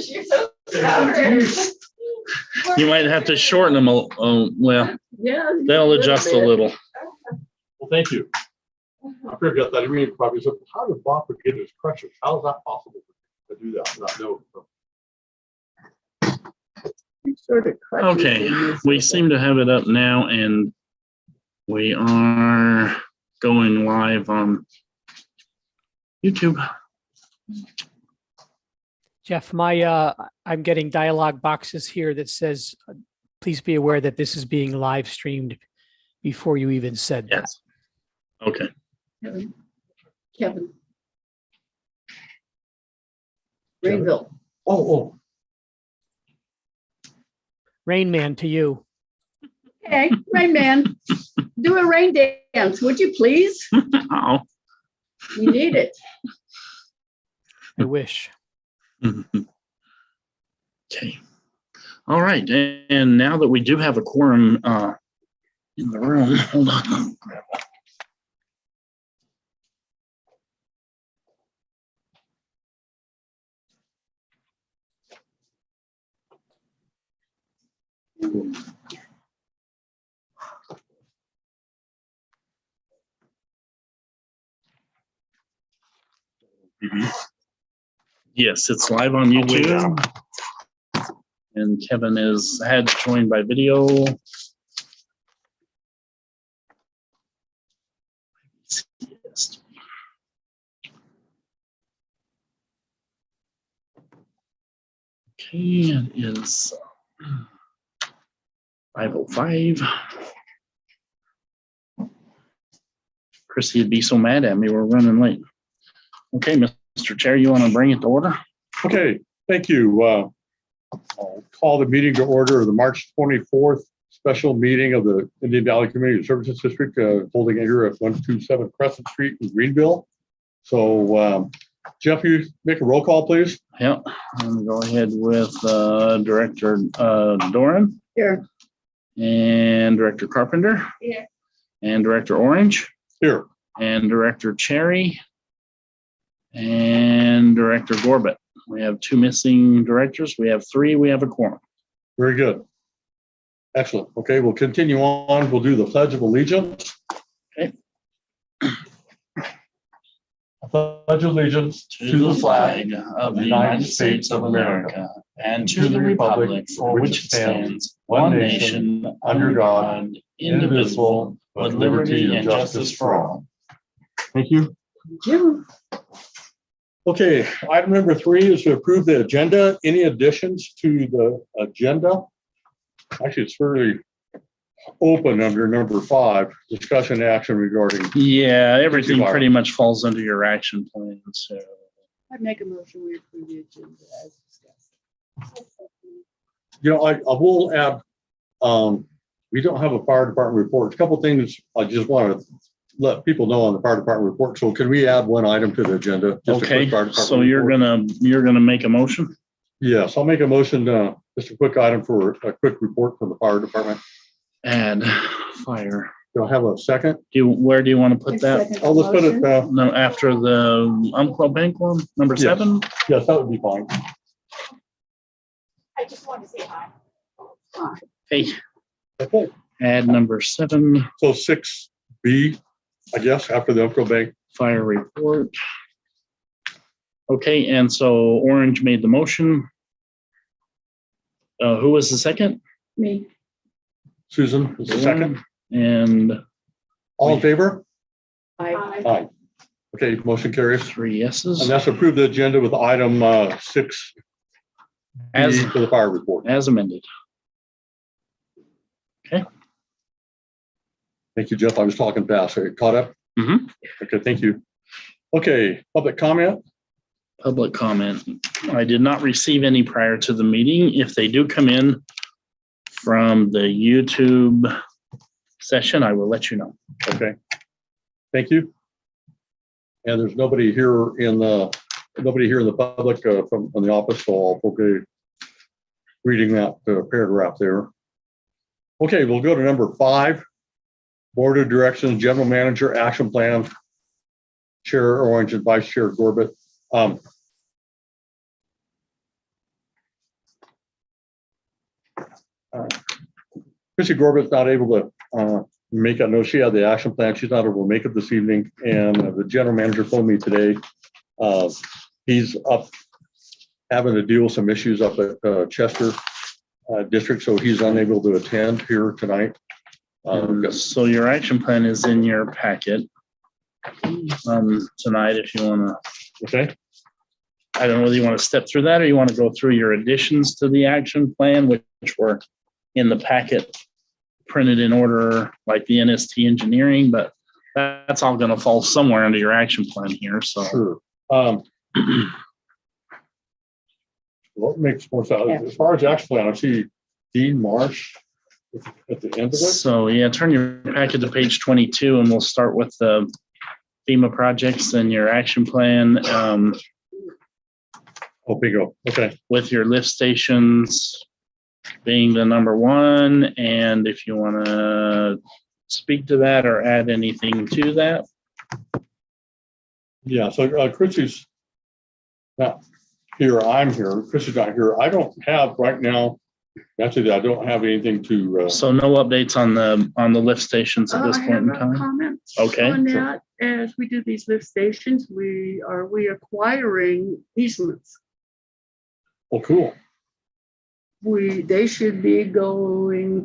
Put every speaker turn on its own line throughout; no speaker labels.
gosh, you're so stubborn.
You might have to shorten them. Well,
Yeah.
they'll adjust a little.
Well, thank you. I forgot that. I mean, probably said, how did Bob forget his crutches? How is that possible to do that? Not know.
Okay, we seem to have it up now, and we are going live on YouTube.
Jeff, I'm getting dialogue boxes here that says, please be aware that this is being live streamed before you even said that.
Yes. Okay.
Kevin. Greenville.
Oh.
Rain Man to you.
Hey, Rain Man, do a rain dance, would you please?
Oh.
We need it.
I wish.
Okay. All right. And now that we do have a quorum in the room, hold on. Yes, it's live on YouTube. And Kevin had joined by video. Okay, it is 5:05. Chrissy would be so mad at me. We're running late. Okay, Mr. Chair, you want to bring it to order?
Okay, thank you. I'll call the meeting to order, the March 24th special meeting of the Indian Valley Community Services District, holding it here at 127 Crescent Street in Greenville. So, Jeff, you make a roll call, please.
Yep. I'm going to go ahead with Director Doran.
Here.
And Director Carpenter.
Here.
And Director Orange.
Here.
And Director Cherry. And Director Gorbett. We have 2 missing directors. We have 3. We have a quorum.
Very good. Excellent. Okay, we'll continue on. We'll do the Pledge of Allegiance.
Okay.
I pledge allegiance
To the flag of the United States of America and to the republic for which it stands, one nation, under God, indivisible, with liberty and justice for all.
Thank you.
Jim.
Okay, item number 3 is to approve the agenda. Any additions to the agenda? Actually, it's fairly open under number 5, discussion action regarding.
Yeah, everything pretty much falls under your action plan. So
I'd make a motion we approve the agenda as discussed.
You know, I will add, we don't have a fire department report. A couple of things I just want to let people know on the fire department report. So can we add one item to the agenda?
okay, so you're gonna make a motion?
Yes, I'll make a motion, just a quick item for a quick report from the fire department.
Add fire.
Do I have a second?
Where do you want to put that?
Oh, let's put it,
No, after the Umpqua Bank one, number 7?
yes, that would be fine.
I just wanted to say hi. Hi.
Hey,
Okay,
add number 7,
so 6B, I guess, after the Umpqua Bank.
fire report. Okay, and so Orange made the motion. Who was the second?
Me.
Susan is the second.
And
All in favor?
Hi.
Aye. Okay, motion carries.
3 yeses.
And that's approved the agenda with item 6
As
for the fire report.
as amended. Okay.
Thank you, Jeff. I was talking fast. Are you caught up?
Mhm.
Okay, thank you. Okay, public comment.
Public comment. I did not receive any prior to the meeting. If they do come in from the YouTube session, I will let you know.
Okay, thank you. And there's nobody here in the public from the office, so I'll okay reading that paragraph there. Okay, we'll go to number 5. Board of Directions, General Manager, Action Plan, Chair Orange and Vice Chair Gorbett. Chrissy Gorbat's not able to make it. I know she had the action plan. She's not able to make it this evening. And the general manager told me today he's up having to deal with some issues up at Chester District, so he's unable to attend here tonight.
So your action plan is in your packet tonight if you want to.
Okay.
I don't know whether you want to step through that or you want to go through your additions to the action plan, which were in the packet printed in order, like the NST engineering, but that's all going to fall somewhere under your action plan here. So
Sure. What makes more sense? As far as the action plan, I see Dean Marsh at the end of it.
So yeah, turn your packet to page 22 and we'll start with the FEMA projects and your action plan.
Oh, bingo. Okay.
With your lift stations being the number one. And if you want to speak to that or add anything to that.
Yeah. So Chrissy's not here. I'm here. Chrissy's not here. I don't have right now. Actually, I don't have anything to.
So no updates on the lift stations at this point in time.
Comments
Okay.
on that. As we do these lift stations, we acquiring easements.
Oh, cool.
They should be going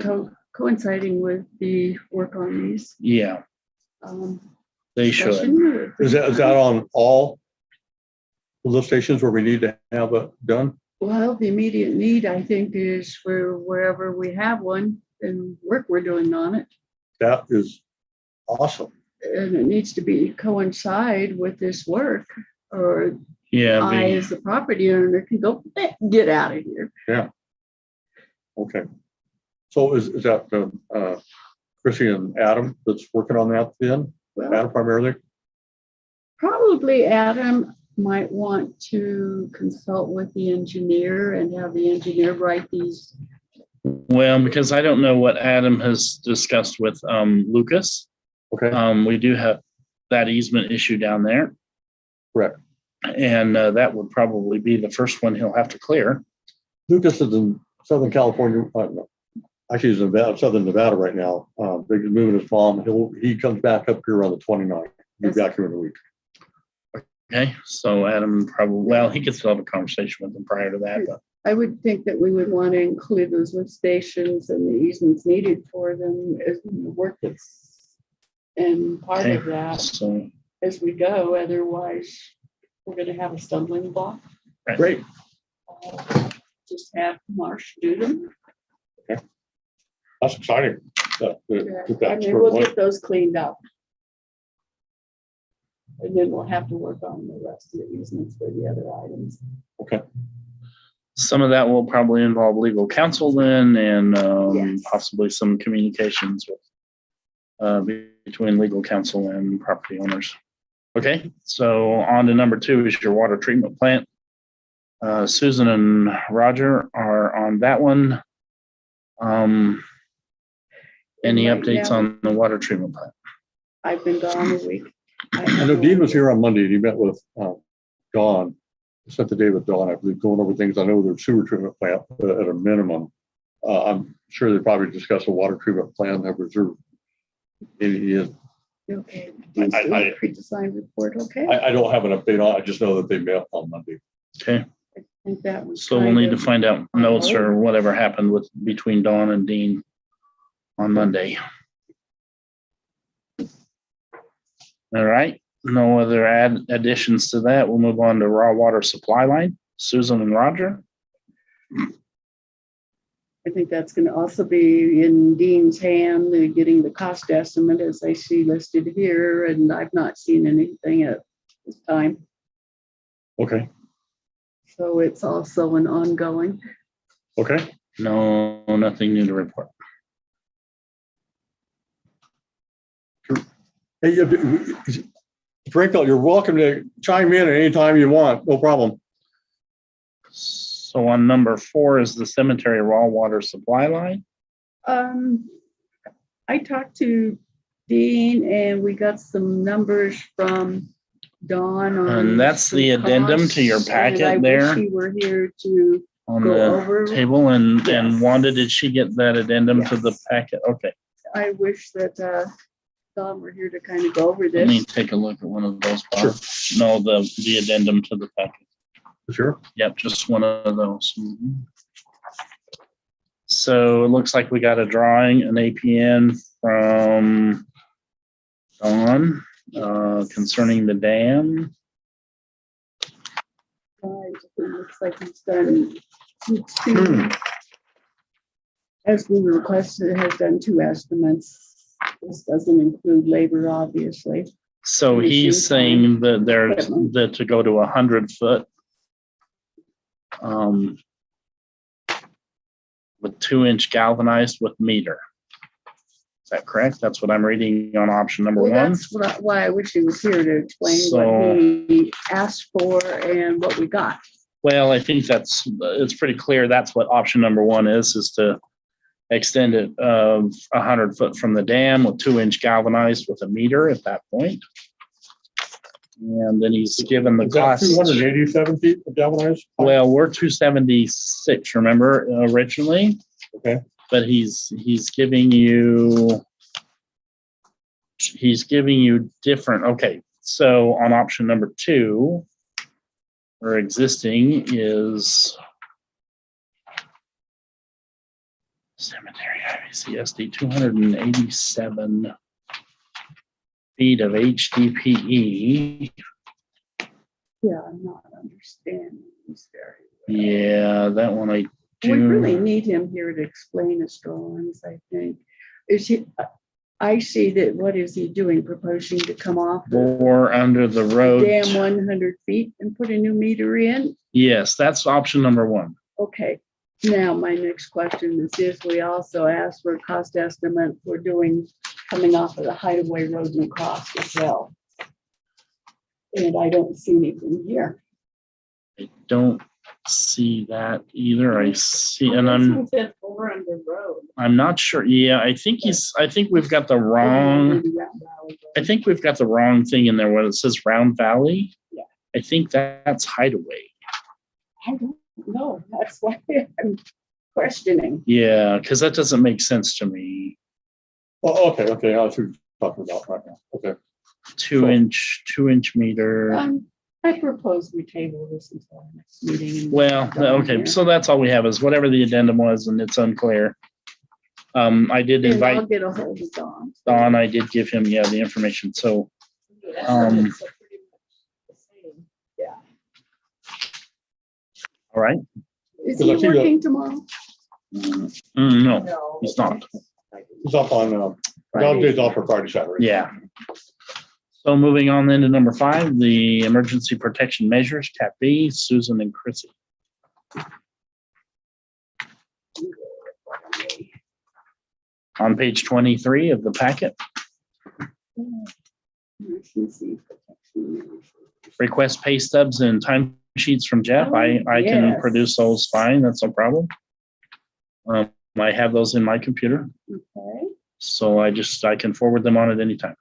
coinciding with the work on these.
Yeah, they should.
session.
Is that on all the lift stations where we need to have it done?
Well, the immediate need, I think, is for wherever we have one and work we're doing on it.
That is awesome.
And it needs to be coincide with this work, or
Yeah.
I, as the property owner, can go, get out of here.
Yeah. Okay. So is that Chrissy and Adam that's working on that then?
Well,
Adam primarily?
probably Adam might want to consult with the engineer and have the engineer write these.
Well, because I don't know what Adam has discussed with Lucas.
Okay.
We do have that easement issue down there.
Correct.
And that would probably be the first one he'll have to clear.
Lucas is in Southern California. No. Actually, he's in Southern Nevada right now. They're moving his farm. He comes back up here on the 29th. He'll be back here in a week.
Okay, so Adam probably, well, he could still have a conversation with him prior to that, but
I would think that we would want to include those lift stations and the easements needed for them as the work that's and part
okay.
of that
So
as we go. Otherwise, we're going to have a stumbling block.
right.
Great.
Just have Marsh do them.
That's exciting. Get that
And then
squared
we'll
away.
get those cleaned up. And then we'll have to work on the rest of the easements for the other items.
Okay.
Some of that will probably involve legal counsel then, and
Yes.
possibly some communications with between legal counsel and property owners. Okay, so on to number 2 is your water treatment plant. Susan and Roger are on that one. Any
Right
updates
now-
on the water treatment plant?
I've been gone a week.
I know Dean was here on Monday and he met with Dawn. Spent the day with Dawn, I believe, going over things. I know there's sewer treatment plant at a minimum. I'm sure they probably discussed the water treatment plan, have reserved.
Okay. Dean's doing a pre-designed report, okay?
I don't have an update on it. I just know that they met on Monday.
Okay,
I think that was.
so we'll need to find out notes or whatever happened between Dawn and Dean on Monday. All right, no other additions to that. We'll move on to raw water supply line, Susan and Roger.
I think that's going to also be in Dean's hand, getting the cost estimate as I see listed here, and I've not seen anything at this time.
Okay.
So it's also an ongoing.
Okay.
No, nothing new to report.
Hey, Frankel, you're welcome to chime in at any time you want. No problem.
So on number 4 is the cemetery raw water supply line.
I talked to Dean and we got some numbers from Dawn on.
And that's the
some
addendum to your
costs,
packet
and I
there.
wish he were here to
on
go
the
over.
table and
Yes.
Wanda, did she get that addendum to the
Yes.
packet? Okay,
I wish that Don were here to kind of go over
let me
this.
take a look at one of those.
Sure.
No, the addendum to the packet.
Sure.
Yep, just one of those. Mhm. So it looks like we got a drawing, an APN from Don concerning the dam.
Right, it looks like he's done two, as we requested, has done two estimates. This doesn't include labor, obviously.
So he's saying that there's that to go to 100 foot with 2-inch galvanized with meter. Is that correct? That's what I'm reading on option number
Well,
one.
that's why I wish he was here to explain
So-
what he asked for and what we got.
Well, I think it's pretty clear. That's what option number one is to extend it 100 foot from the dam with 2-inch galvanized with a meter at that point. And then he's given the
Is that
cost.
287 feet of galvanized?
Well, we're 276, remember, originally,
Okay.
but he's giving you different. Okay, so on option number two, our existing is cemetery IVCSD 287 feet of HDPE.
Yeah, I'm not understanding this very well.
Yeah, that one I do.
We really need him here to explain his drawings, I think. I see that, what is he doing, proposing to come off the
Or under the road.
dam 100 feet and put a new meter in?
Yes, that's option number one.
Okay, now my next question is this, we also asked for a cost estimate for coming off of the Hideaway Road and across as well. And I don't see anything here.
I don't see that either. I see, and I'm
Over on the road.
not sure. Yeah, I think we've got the wrong, I think we've got the wrong thing in there when it says Round Valley.
Yeah.
I think that's Hideaway.
I don't know, that's why I'm questioning.
Yeah, because that doesn't make sense to me.
Oh, okay. I see what you're talking about right now. Okay.
2-inch meter.
I propose we table this until our next meeting. and
Well,
go on
okay,
here.
so that's all we have is whatever the addendum was, and it's unclear. I did
And I'll
invite
get a hold of Don.
Don. I did give him, the information. So,
Yeah.
all right.
Is
Because I
he
see that-
working tomorrow?
No, he's not.
He's off on, Days off for Friday, Saturday.
Yeah. So moving on then to number 5, the emergency protection measures, Cat B, Susan and Chrissy. On page 23 of the packet,
Emergency protection.
request pay stubs and time sheets from Jeff. I can
Yes.
produce those fine. That's no problem. I have those in my computer,
Okay,
so I can forward them on at any time.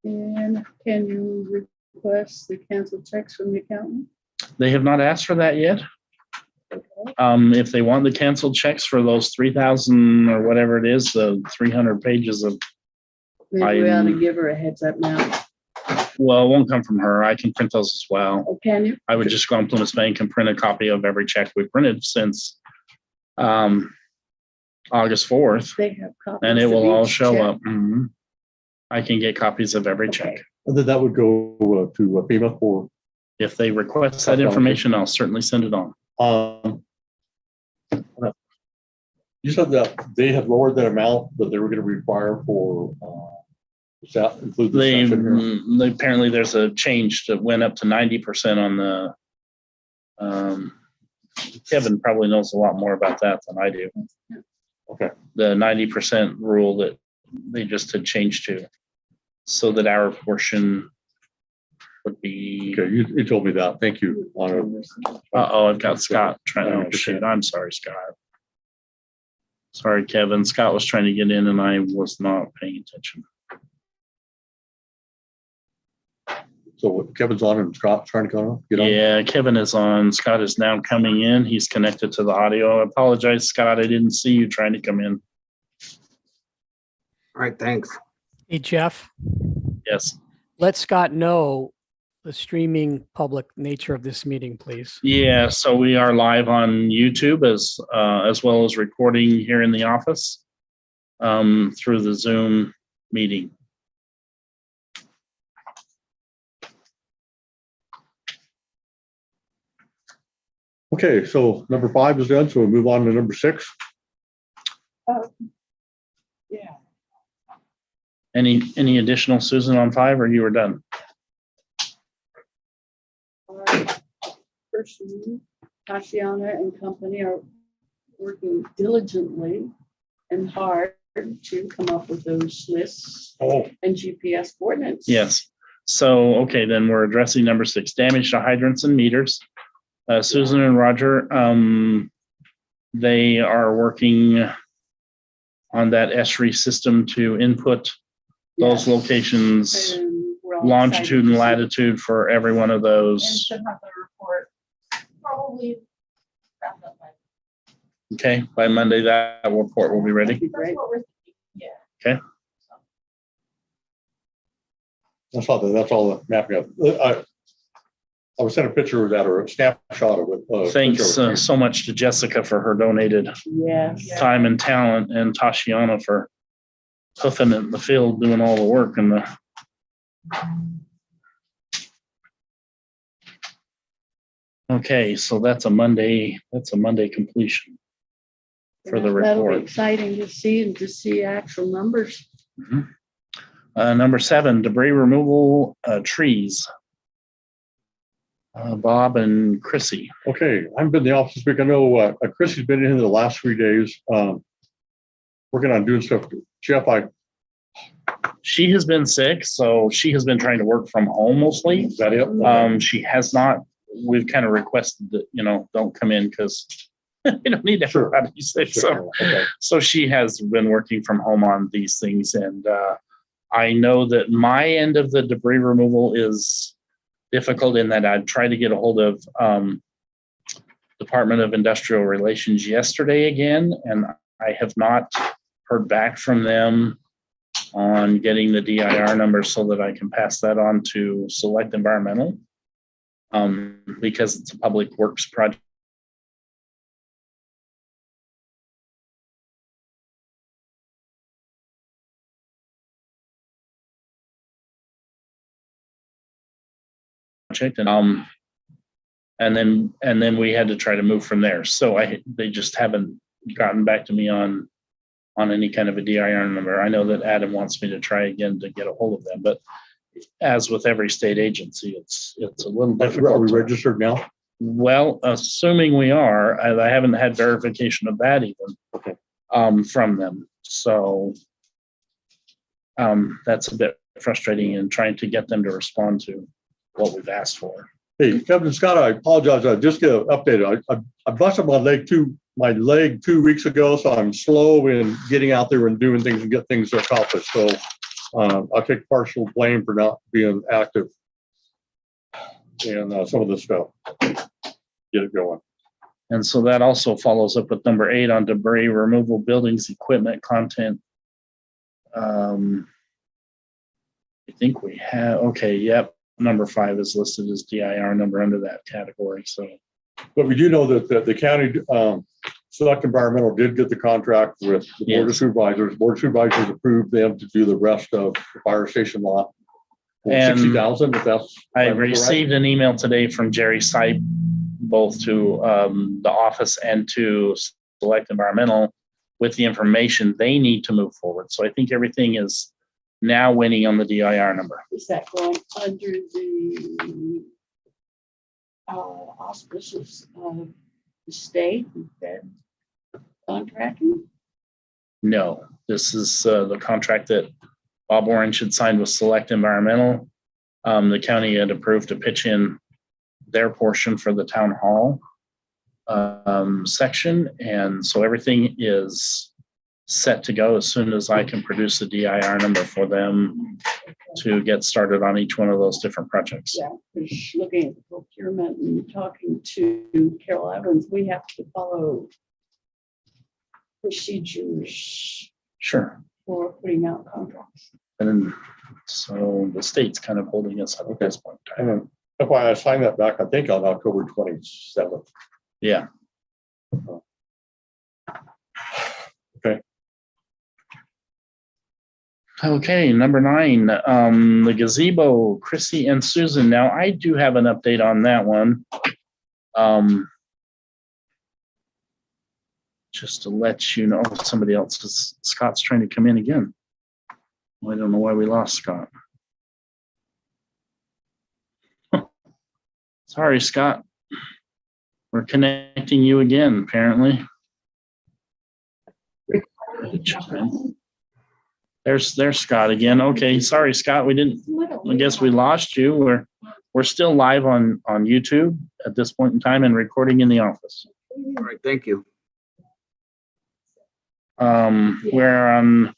and can you request the canceled checks from the accountant?
They have not asked for that yet.
Okay.
If they want the canceled checks for those 3,000 or whatever it is, the 300 pages of,
Maybe we ought to give her a heads up now.
well, it won't come from her. I can print those as well.
Oh, can you?
I would just go on Plymouth Bank and print a copy of every check we printed since August 4th,
They have copies.
and it
of
will all
each
show
check.
up. Mhm. I can get copies of every check.
Okay.
And then that would go to FEMA for,
If they request that information, I'll certainly send it on.
you said that they had lowered that amount that they were going to require for, include the
They
stuff in here.
apparently there's a change that went up to 90% on the. Kevin probably knows a lot more about that than I do.
Okay.
The 90% rule that they just had changed to, so that our portion would be.
Okay, you told me that. Thank you.
I've got Scott trying. Oh shit! I'm sorry, Scott. Sorry, Kevin. Scott was trying to get in, and I was not paying attention.
So Kevin's on and Scott's trying to get on.
Yeah, Kevin is on. Scott is now coming in. He's connected to the audio. I apologize, Scott. I didn't see you trying to come in.
All right, thanks.
Hey, Jeff,
Yes.
let Scott know the streaming public nature of this meeting, please.
Yeah, so we are live on YouTube as well as recording here in the office through the Zoom meeting.
Okay, so number 5 is done, so we'll move on to number 6.
Yeah.
Any additional, Susan, on 5, or you were done?
Our person, Tatiana and company are working diligently and hard to come up with those lists
Oh,
and GPS coordinates.
Yes. So, okay, then we're addressing number 6, damage to hydrants and meters. Susan and Roger, they are working on that ESRI system to input those
Yes.
locations,
And we're all
longitude and
excited to see it.
latitude for every one of
And
those.
should have the report probably wrapped up by.
Okay, by Monday, that report will be ready.
That'd be
That's
great.
what we're thinking, yeah.
Okay.
that's all the mapping. I was sent a picture of that or a snapshot of it.
Thanks
picture.
so much to Jessica for her donated
Yes.
time and talent, and Tashiana for hoofing it in the field, doing all the work and the. Okay, so that's a Monday completion for the
That'll be
report.
exciting to see and to see actual numbers.
Number 7, debris removal, trees. Bob and Chrissy.
Okay, I haven't been in the office this week. I know Chrissy's been in the last 3 days, working on doing stuff. Jeff,
She has been sick, so she has been trying to work from home mostly.
is that it?
She has not, we've kind of requested that, don't come in because we don't need
Sure.
everybody sick.
Sure. Okay.
So she has been working from home on these things. And I know that my end of the debris removal is difficult in that I'd tried to get a hold of Department of Industrial Relations yesterday again, and I have not heard back from them on getting the DIR number so that I can pass that on to Select Environmental because it's a public works project. And then we had to try to move from there. So they just haven't gotten back to me on any kind of a DIR number. I know that Adam wants me to try again to get a hold of them, but as with every state agency, it's a little difficult.
Are we registered now?
Well, assuming we are, I haven't had verification of that even
Okay.
From them. So that's a bit frustrating in trying to get them to respond to what we've asked for.
Hey, Kevin and Scott, I apologize. I just get an update. I busted my leg 2 weeks ago, so I'm slow in getting out there and doing things and get things accomplished. So I'll take partial blame for not being active in some of this stuff. Get it going.
And so that also follows up with number 8 on debris removal, buildings, equipment, content. I think we have, okay, yep. Number 5 is listed as DIR number under that category. So,
But we do know that the county Select Environmental did get the contract with the Board of
Yes.
Supervisors. Board of Supervisors approved them to do the rest of the fire station lot.
And
60,000, if that's.
I
remember right.
received an email today from Jerry Sipe, both to the office and to Select Environmental with the information they need to move forward. So I think everything is now winning on the DIR number.
Is that going under the auspices of the state and Fed contracting?
No, this is the contract that Bob Orange had signed with Select Environmental. The county had approved to pitch in their portion for the town hall section. And so everything is set to go as soon as I can produce the DIR number for them to get started on each one of those different projects.
Yeah, because looking at the procurement and talking to Carol Evans, we have to follow procedures
Sure.
for putting out contracts.
And then, so the state's kind of holding us up at this point in time.
And then, that's why I signed that back, I think, on October 27th.
Yeah.
Okay.
Okay, number 9, the gazebo, Chrissy and Susan. Now, I do have an update on that one. Just to let you know, somebody else is, Scott's trying to come in again. I don't know why we lost Scott. Sorry, Scott. We're connecting you again, apparently. There's Scott again. Okay, sorry, Scott. We didn't. I guess we lost you. We're still live on YouTube at this point in time and recording in the office.
All right, thank you.
We're on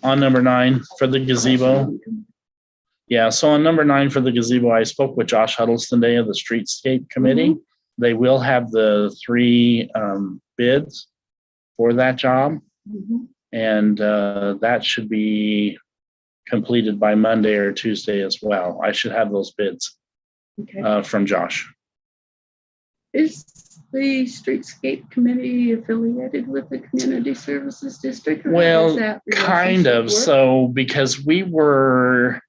number 9 for the gazebo. Yeah, so on number 9 for the gazebo, I spoke with Josh Huddleston today of the Streetscape Committee. They will have the 3 bids for that job, and that should be completed by Monday or Tuesday as well. I should have those bids from Josh.
Is the Streetscape Committee affiliated with the Community Services District? Or
Well,
is that
kind of.
relationship work?
So because we were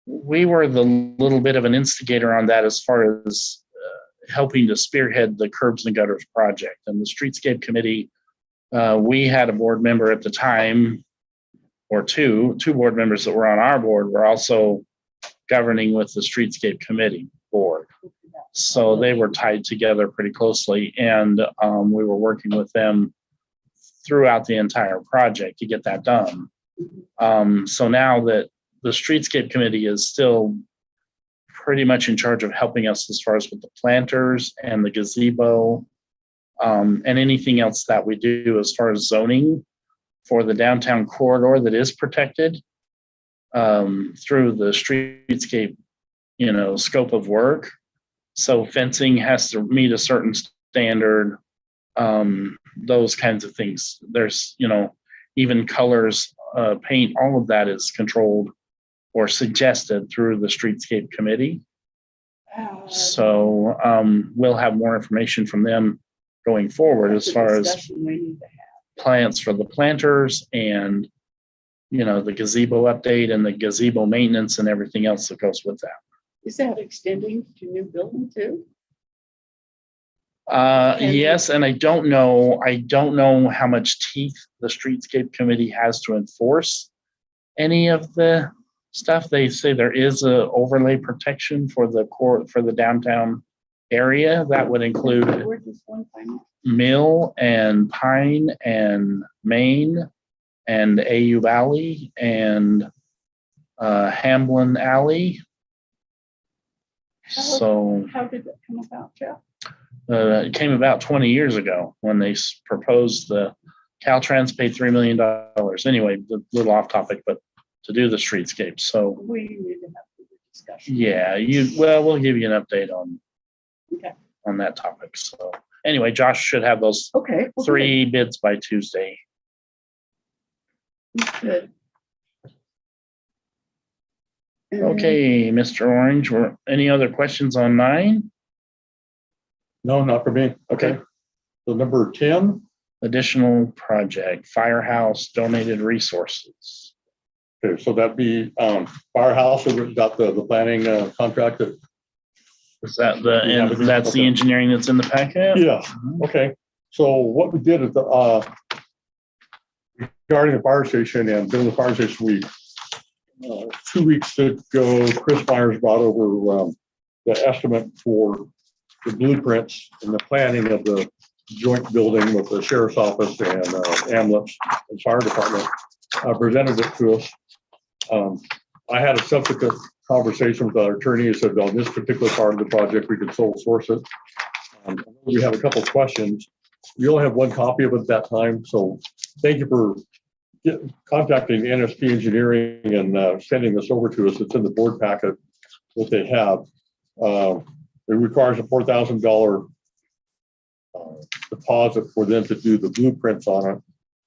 the little bit of an instigator on that as far as helping to spearhead the curbs and gutters project. And the Streetscape Committee, we had a board member at the time, or two board members that were on our board were also governing with the Streetscape Committee board. So they were tied together pretty closely, and we were working with them throughout the entire project to get that done. So now that the Streetscape Committee is still pretty much in charge of helping us as far as with the planters and the gazebo, and anything else that we do as far as zoning for the downtown corridor that is protected through the Streetscape, scope of work. So fencing has to meet a certain standard, those kinds of things. There's, even colors, paint, all of that is controlled or suggested through the Streetscape Committee. So we'll have more information from them going forward as far as plans for the planters and, the gazebo update and the gazebo maintenance and everything else that goes with that.
Is that extending to new building too?
Yes, and I don't know how much teeth the Streetscape Committee has to enforce any of the stuff. They say there is a overlay protection for the downtown area that would include Mill and Pine and Main and AU Valley and Hamblin Alley. So
how did that come about, Jeff?
it came about 20 years ago when they proposed the Caltrans paid $3 million. Anyway, a little off topic, but to do the streetscape. So
We need to have a discussion.
yeah, we'll give you an update on that topic. So anyway, Josh should have those
Okay.
3 bids by Tuesday.
Good.
Okay, Mr. Orange, any other questions on 9?
No, not for me.
Okay.
So number 10,
Additional project, firehouse donated resources.
okay, so that'd be firehouse, we've got the planning contract that.
Is that that's the engineering that's in the packet?
Yeah, okay. So what we did is regarding the fire station and building the fire station, we 2 weeks ago, Chris Myers brought over the estimate for the blueprints and the planning of the joint building with the sheriff's office and ambulance and fire department. Presented it to us. I had a subsequent conversation with our attorney who said on this particular part of the project, we could sole source it. We have a couple of questions. We only have one copy of it at that time, so thank you for contacting NSP Engineering and sending this over to us. It's in the board packet that they have. It requires a $4,000 deposit for them to do the blueprints on it.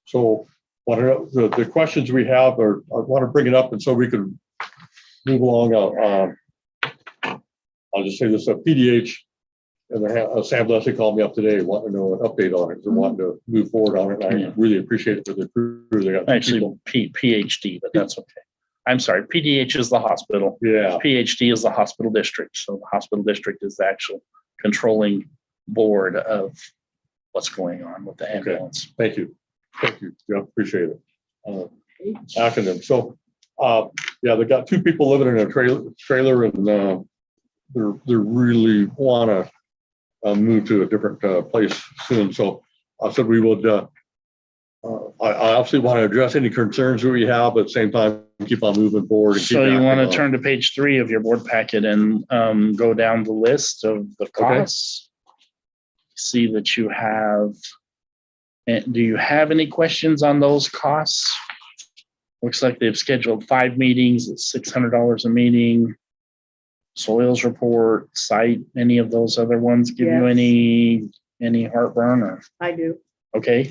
So the questions we have are, I want to bring it up, and so we can move along. I'll just say this, PDH and Sam Leslie called me up today, wanting to know an update on it. They're wanting to move forward on it. And I really appreciate it for the crew. They got
Actually,
people.
PhD, but that's okay. I'm sorry, PDH is the hospital.
Yeah,
PhD is the hospital district. So the hospital district is the actual controlling board of what's going on with the ambulance.
thank you. Thank you. Yeah, appreciate it. Acronym. So, yeah, they got two people living in a trailer and they really want to move to a different place soon. So I said we would, I obviously want to address any concerns that we have, but at the same time, keep on moving forward. And
So you want to turn to page 3 of your board packet and go down the list of the costs. See that you have, and do you have any questions on those costs? Looks like they've scheduled 5 meetings at $600 a meeting. Soils report, site, any of those other ones give you any heartburn or?
I do.
Okay,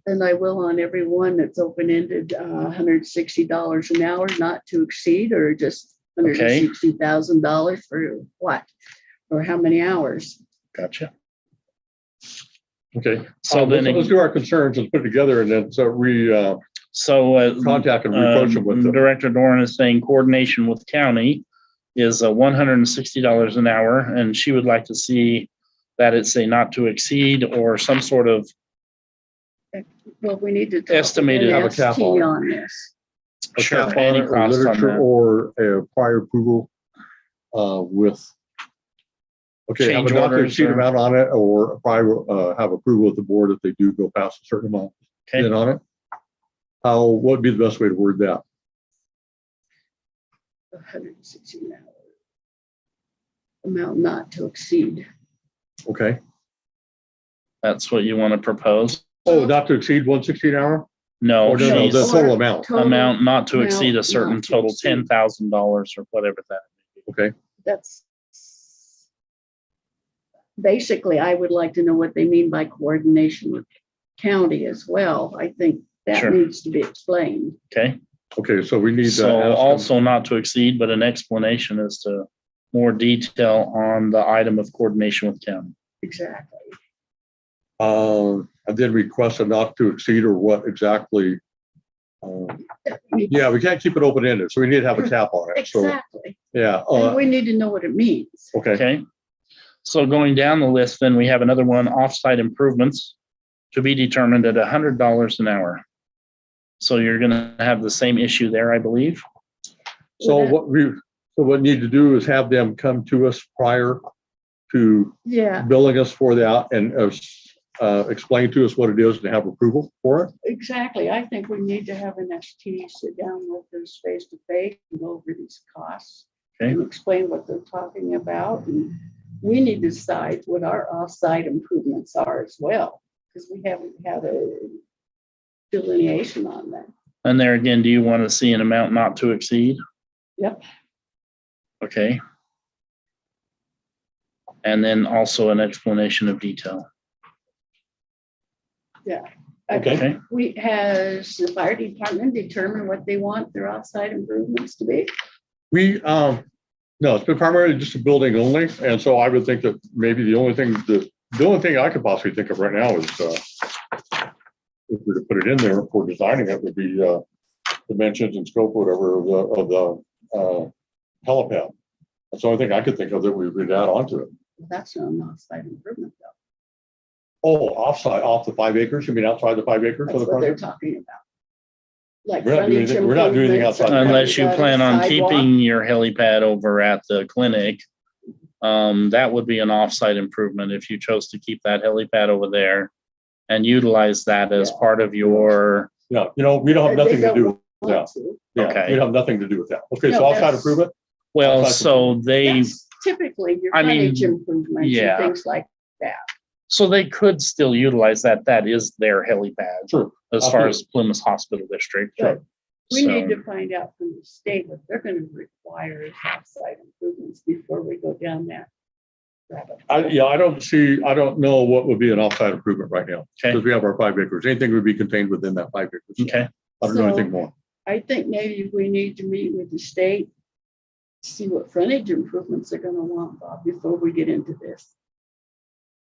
And I will on every one that's open-ended, $160 an hour, not to exceed, or just $160,000 for what? Or how many hours?
gotcha.
Okay.
So then,
let's do our concerns and put it together, and then so we contact and reproach them with them.
Director Doran is saying coordination with county is $160 an hour, and she would like to see that it's a not to exceed or some sort of
Well, we need to talk
Estimated
with
have a cap
NST
on it.
on this.
A
Sure,
cap on
any
it, or
cost on
literature
that.
or a prior approval with. Okay, have a
Change
not to
orders
exceed
or-
amount on it, or a prior have approval of the board if they do go past a certain amount.
Okay.
In on it. What would be the best way to word that?
160 an hour. Amount not to exceed.
Okay.
That's what you want to propose?
Oh, not to exceed 160 an hour?
No,
Or no,
she's
the total amount.
amount not to
amount
exceed a certain
not to
total
exceed.
$10,000 or whatever that.
Okay.
That's basically, I would like to know what they mean by coordination with county as well. I think that
Sure.
needs to be explained.
Okay,
Okay, so we need to
so
ask them.
also not to exceed, but an explanation as to more detail on the item of coordination with county.
Exactly.
And then request a not to exceed, or what exactly? Yeah, we can't keep it open-ended, so we need to have a cap on it. So,
Exactly.
yeah,
And we need to know what it means.
okay.
Okay, so going down the list, then we have another one, offsite improvements to be determined at $100 an hour. So you're gonna have the same issue there, I believe.
So what we need to do is have them come to us prior to
Yeah,
billing us for that and explain to us what it is and have approval for it.
exactly. I think we need to have an ST sit down with us face to face and go over these costs.
Okay.
And explain what they're talking about. And we need to decide what our offsite improvements are as well, because we haven't had a delineation on that.
And there again, do you want to see an amount not to exceed?
Yep.
Okay. And then also an explanation of detail.
Okay.
Has the fire department determined what they want their offsite improvements to be?
We, no, it's been primarily just a building only, and so I would think that maybe the only thing I could possibly think of right now is, if we were to put it in there for designing it, would be, dimensions and scope, whatever, of the helipad. That's the only thing I could think of that we would add onto it.
That's not an offsite improvement though.
Oh, off the 5 acres? You mean outside the 5 acres
That's
of the
what they're
project?
talking about. Like
We're not doing anything- we're not doing anything
frontage
outside the
improvements,
Unless you plan on
sidewalk.
keeping your helipad over at the clinic, that would be an offsite improvement if you chose to keep that helipad over there and utilize that as
Yeah.
part of your,
Yeah, we don't have
They
nothing to
don't
do with
want
that.
to.
Yeah,
Okay.
we have nothing to do with that. Okay, so
No,
offsite
that's-
improvement?
well,
Offsite
so they,
Yes. typically your
I mean,
frontage improvements
yeah.
and things like that.
So they could still utilize that. That is their helipad.
Sure.
As far as Plymouth Hospital District.
But we need
So-
to find out from the state what they're gonna require as offsite improvements before we go down that rabbit hole.
I don't know what would be an offsite improvement right now,
Okay.
because we have our 5 acres. Anything would be contained within that 5 acres.
Okay.
I don't know
So-
anything more.
I think maybe we need to meet with the state, see what frontage improvements they're gonna want, Bob, before we get into this.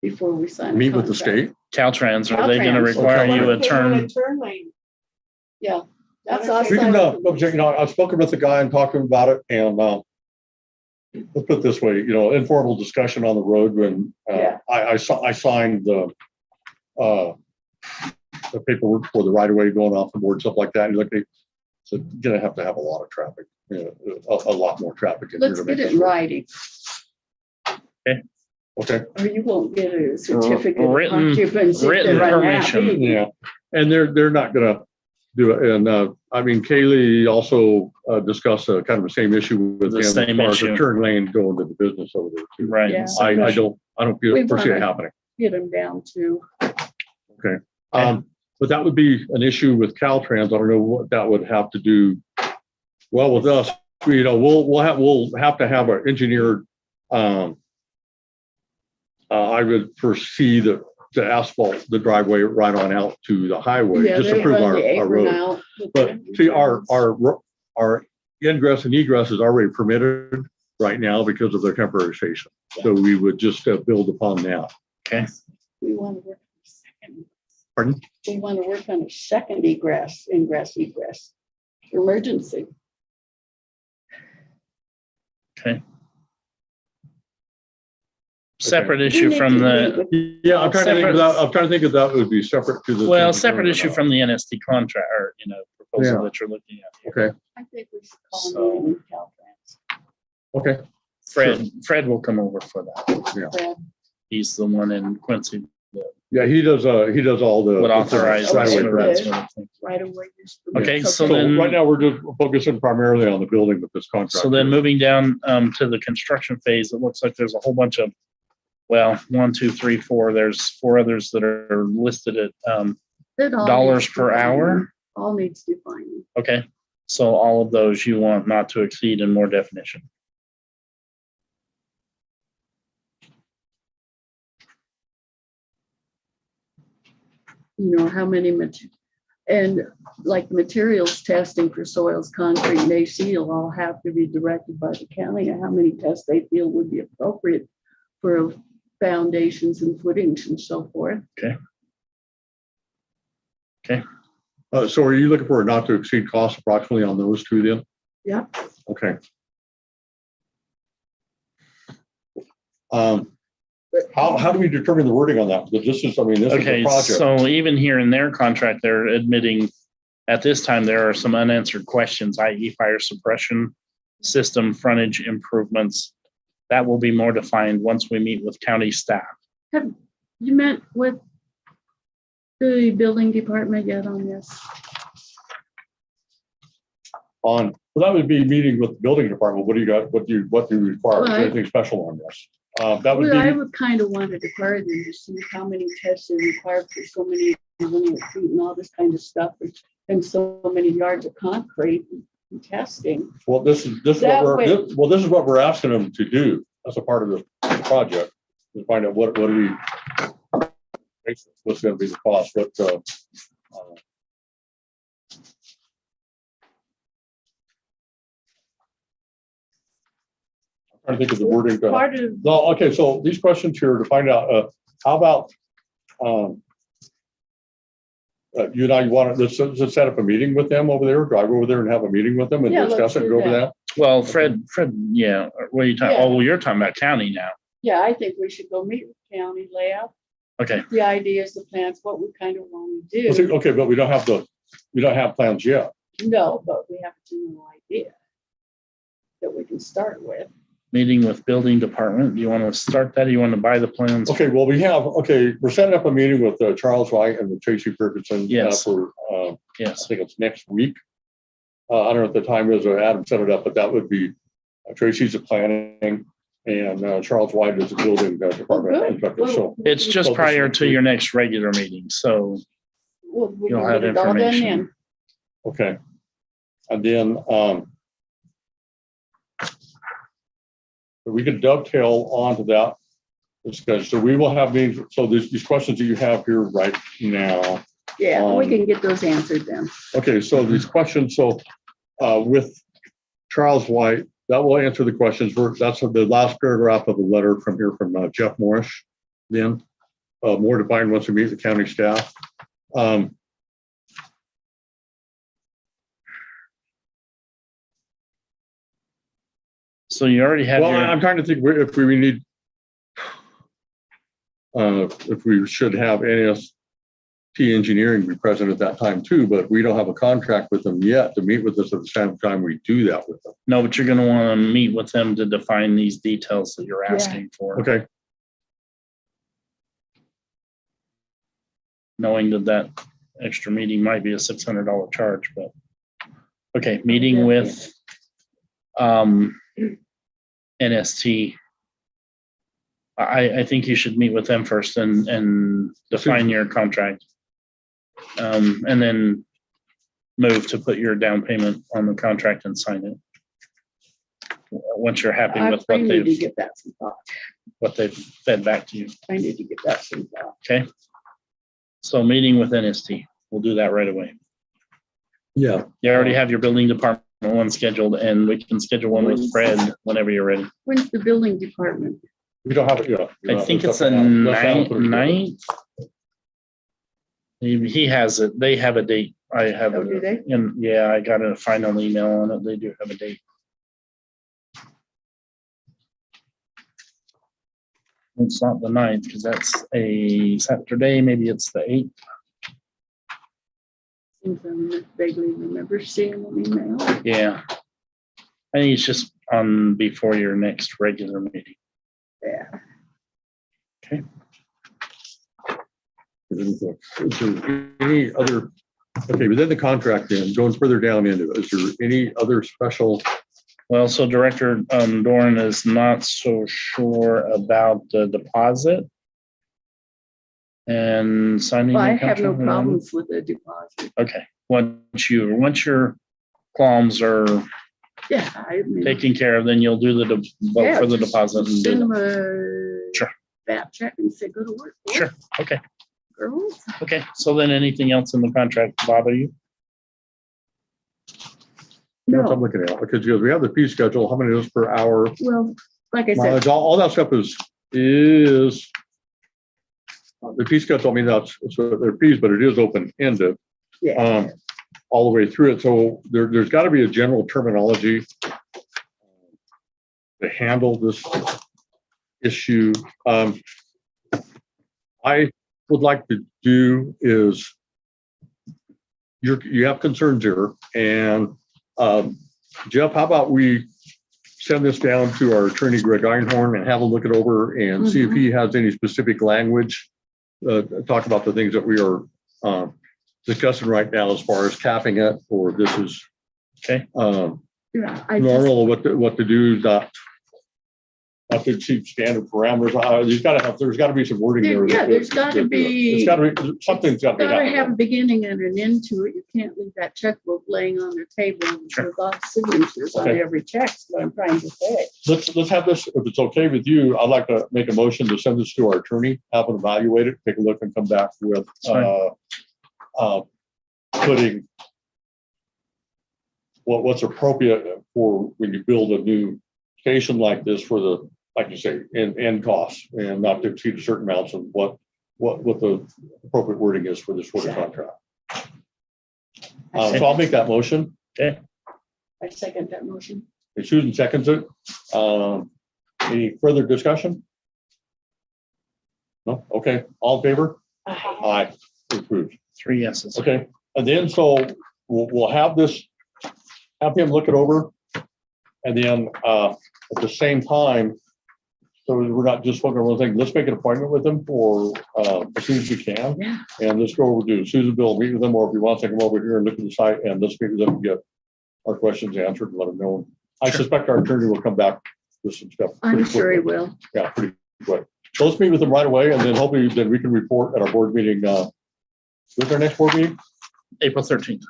Before we sign a
Meet with the
contract.
state.
Caltrans, are they going to
Caltrans.
require
Okay.
you
What
a
if they want
turn?
a turn lane?
Yeah, that's
What if
We
they-
can,
offsite.
I've spoken with the guy and talked to him about it, and let's put it this way, informal discussion on the road when
Yeah.
I signed the paperwork for the right of way going off the board, stuff like that. And look, so you're gonna have to have a lot of traffic, a lot more traffic. in here
Let's
to
get
make
it
this
in
work.
writing,
Okay,
or you won't get a certificate of
Written-
occupancy. if
written
they're
permission.
unhappy.
yeah, and they're not gonna do it. And I mean, Kaylee also discussed kind of the same issue with
The
him as
same
far as the
issue.
turn lane going to the business over there too.
Right.
Yeah.
I don't
We
foresee it
wanna-
happening.
Get them down to,
But that would be an issue with Caltrans. I don't know what that would have to do. Well, with us, we'll have to have an engineered, I would foresee the asphalt, the driveway right on out to the highway,
yeah,
just to
they
prove
run
our
the apron
road.
out. with
But
the
see, our
entrance.
ingress and egress is already permitted right now because of their temporary station. So we would just build upon that.
Okay.
We want to work on a second.
Pardon?
We want to work on a second ingress, egress, emergency.
Separate
We
issue
need
from
to
the,
meet with-
Yeah, I'm trying to think of that.
Separate-
I'm trying to think if that would be separate to the.
well, separate issue from the NST contract or, proposal
Yeah.
that you're looking at.
Okay,
I think we should call
So-
a meeting with Caltrans.
okay.
Fred will come over for that.
Brad.
He's the one in Quincy
Yeah, he does all the.
would authorize
right
us
away
for
grants.
that sort of thing.
Right away. use
Okay,
permits.
so
So
then-
right now, we're just focusing primarily on the building with this contract.
So then moving down to the construction phase, it looks like there's a whole bunch of, well, 1, 2, 3, 4, there's 4 others that are listed at,
That all
dollars
needs
per
defining.
hour.
All needs defining.
okay. So all of those you want not to exceed and more definition.
How many and like materials testing for soils, concrete, and AC will all have to be directed by the county and how many tests they feel would be appropriate for foundations and footings and so forth.
So are you looking for a not to exceed cost approximately on those two then?
Yeah.
Okay. How do we determine the wording on that? Because this is a
Okay,
project.
so even here in their contract, they're admitting at this time, there are some unanswered questions, i.e. fire suppression system frontage improvements. That will be more defined once we meet with county staff.
You met with the building department yet on this?
Well, that would be meeting with the building department. What do you got? What do you require? Is there
Right.
anything special on this? That would
Well, I
be,
would kind of want to require them to see how many tests are required for so many linear feet and all this kind of stuff, and so many yards of concrete and testing.
well, this is
That
what
way-
this is what we're asking them to do. That's a part of the project. To find out what do we, what's going to be the cost, I'm trying to think of the wording.
Part of,
No, okay, so these questions here to find out, how about, you and I want to, let's set up a meeting with them over there, drive over there and have a meeting with them and
Yeah,
discuss
let's
it and
do
go over
that.
that.
Well, Fred, yeah, what are you talking?
Yeah.
Oh, well, you're talking about county now.
yeah, I think we should go meet with county, lay out
Okay,
the ideas, the plans, what we kind of want to
Well, see,
do.
okay, but we don't have plans yet.
No, but we have a general idea that we can start with.
meeting with building department. Do you want to start that? Or you want to buy the plans?
Okay, well, we're setting up a meeting with Charles White and with Tracy Ferguson.
Yes.
For, I
Yes,
think it's next week. I don't know what the time is, or Adam set it up, but that would be, Tracy's the planning, And Charles White is the building department
good.
inspector, so.
It's just
Well,
prior to your next regular meeting, so
We
you'll
can
have
get it all done
information.
then.
Okay. And then, we could dovetail onto that discussion. So we will have these, so these questions that you have here right now.
Yeah, we can get those answered then.
Okay, so these questions, so with Charles White, that will answer the questions. That's the last paragraph of the letter from here from Jeff Morris. Then more defined wants to meet the county staff.
So you already have
Well,
your,
I'm trying to think if we need, if we should have NST Engineering be present at that time too, but we don't have a contract with them yet to meet with us at the same time we do that with them.
no, but you're gonna wanna meet with them to define these details that you're asking for,
Okay,
knowing that extra meeting might be a $600 charge, but. Okay, meeting with NST. I think you should meet with them first and define your contract. And then move to put your down payment on the contract and sign it. Once you're happy with
I need to get that some thought.
what they've fed back to you.
I need to get that some thought.
Okay. So meeting with NST, we'll do that right away.
yeah,
You already have your building department one scheduled, and we can schedule one with Fred whenever you're ready.
When's the building department?
we don't have it, yeah.
I think it's the ninth. He has it. They have a date. I have
Oh, do
it.
they?
And yeah, I got a final email on it. They do have a date. It's not the 9th because that's a Saturday. Maybe it's the 8th.
Seems I vaguely remember seeing an email.
Yeah. I think it's just on before your next regular meeting.
Yeah.
Okay.
Is there any other, okay, within the contract then, going further down into it, is there any other special,
Well, so Director Doran is not so sure about the deposit and signing.
Well, I
the
have no
contract.
problems with the deposit.
Okay, once your qualms are
Yeah, I mean.
taken care of, then you'll do the vote
yeah,
for the
just
deposit and do
Send them
the-
a.
Sure.
That check and say, go to work. boys,
Sure, okay,
Girls.
okay. So then anything else in the contract bother you?
you know what I'm
No,
looking at? Because we have the fee schedule, how many of those per hour,
well, like I said,
mileage, all that stuff is the fee schedule, I mean, that's their fees, but it is open-ended.
yeah,
All the way through it. So there's got to be a general terminology to handle this issue. I would like to do is you have concerns here, and Jeff, how about we send this down to our attorney Greg Einhorn and have him look it over and see if he has any specific language, talk about the things that we are discussing right now as far as capping it, or this is
Okay,
yeah, I just,
normal, what to do, not to achieve standard parameters. There's got to be some wording there.
Yeah, there's gotta be-
It's got to be, something's got to be
gotta have a
happening.
beginning and an end to it. You can't leave that checkbook laying on the table
Sure.
with lots of signatures on
Okay.
every check, is what I'm trying to say.
Let's have this, if it's okay with you, I'd like to make a motion to send this to our attorney, have him evaluate it, take a look and come back with, putting what's appropriate for when you build a new station like this for the, like you say, end costs and not to exceed certain amounts of what the appropriate wording is for this sort of contract. So I'll make that motion.
okay.
I second that motion.
And Susan seconds it. Any further discussion? No? Okay. All in favor? Aye. Approved.
3 yeses.
Okay. And then so we'll have this, have him look it over. And then at the same time, so we're not just focusing on one thing, let's make an appointment with them for as soon as we can.
Yeah.
And let's go over to Susan, Bill, meet with them, or if you want to come over here and look at the site and let's meet with them and get our questions answered and let them know. I
Sure.
suspect our attorney will come back with some stuff.
I'm
pretty
sure he
quickly.
will.
Yeah, pretty quick. So let's meet with them right away, and then hopefully then we can report at our board meeting. What's our next board meeting?
April 13th.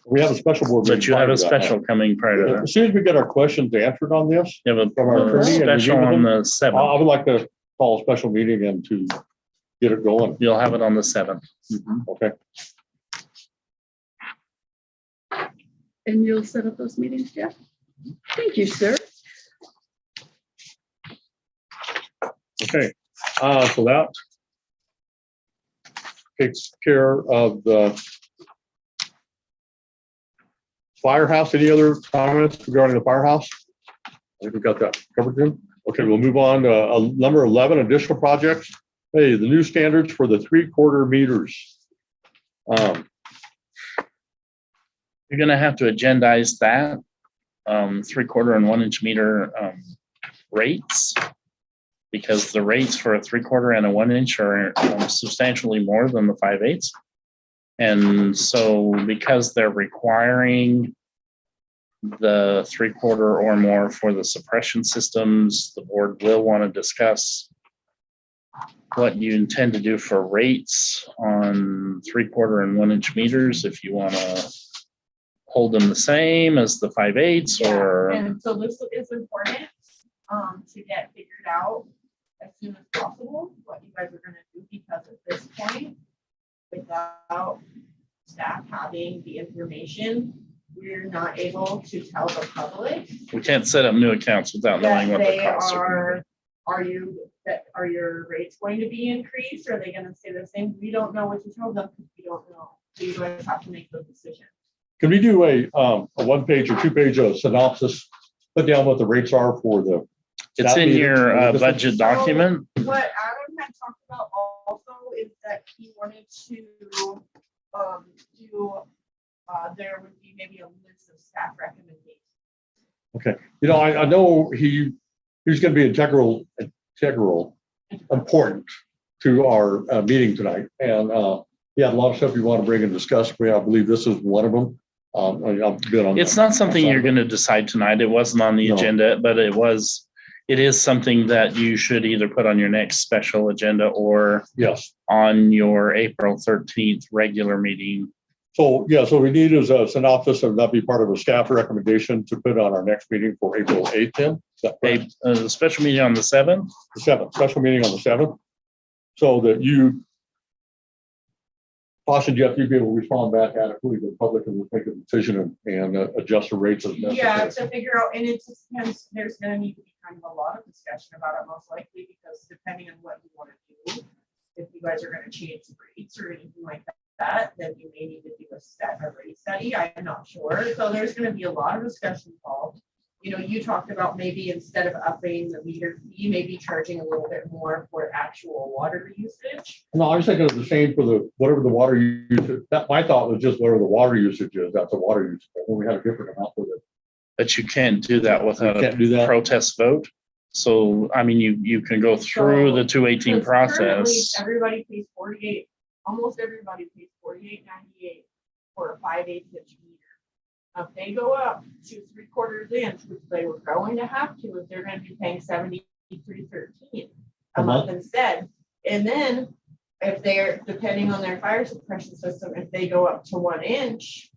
We have a special board meeting.
But you have
prior
a
to that,
special coming prior to
huh?
that.
As soon as we get our questions answered on this,
You have
From our
a
attorney and we
special
meet with
on
them?
the
I
7th.
would like to call a special meeting and to get it going.
You'll have it on the 7th.
Okay.
And you'll set up those meetings, Jeff? Thank you, sir.
Okay. So that takes care of the firehouse. Any other comments regarding the firehouse? I think we got that covered, Jim. Okay, we'll move on to number 11, additional projects. Hey, the new standards for the 3/4 meters.
You're gonna have to agendize that, 3/4 and 1-inch meter, rates. Because the rates for a 3/4 and a 1-inch are substantially more than the 5/8. And so because they're requiring the 3/4 or more for the suppression systems, the board will want to discuss what you intend to do for rates on 3/4 and 1-inch meters, if you want to hold them the same as the 5/8 or.
And so this is important, to get figured out as soon as possible, what you guys are gonna do, because at this point, without staff having the information, we're not able to tell the public
We can't set up new accounts without knowing
that
what the
they
costs are.
are your rates going to be increased? Are they gonna stay the same? We don't know what to tell them, because we don't know. So you guys have to make those decisions.
Can we do a 1-page or 2-page synopsis, put down what the rates are for the.
It's
staff
in
meter?
your budget document.
What Adam had talked about also is that he wanted to there would be maybe a list of staff recommendations.
Okay, you know, I know he's going to be integral, important to our meeting tonight. And he had a lot of stuff you want to bring and discuss. I believe this is one of them. I'm good on.
It's not something you're going to decide tonight. It wasn't on the
No.
agenda, but it is something that you should either put on your next special agenda or
Yes.
on your April 13th regular meeting.
So, yeah, so we need is a synopsis of that be part of a staff recommendation to put on our next meeting for April 8th, then? Is that correct?
The special meeting on the 7th.
The 7th, special meeting on the 7th. So that you, possibly Jeff, you'd be able to respond back adequately to the public and we'll make a decision and adjust the rates as necessary.
Yeah, to figure out, and it just depends, there's gonna need to be kind of a lot of discussion about it most likely, because depending on what you want to do, if you guys are gonna change rates or anything like that, then you may need to do a rate study. I'm not sure. So there's gonna be a lot of discussion involved. You know, you talked about maybe instead of upping the meter fee, maybe charging a little bit more for actual water usage.
No, I was thinking of the same for the, whatever the water usage, that, my thought was just whatever the water usage is, that's a water usage. When we had a different amount with it.
But you can't do that without
Can't
a
do that.
protest vote. So, I mean, you can go through the 218
Because currently,
process.
everybody pays 48, almost everybody pays 48.98 for a 5/8 inch meter. Now, if they go up to 3/4 inch, which they were going to have to, if they're gonna be paying 73.13 a month instead. And then if they're, depending on their fire suppression system, if they go up to 1 inch,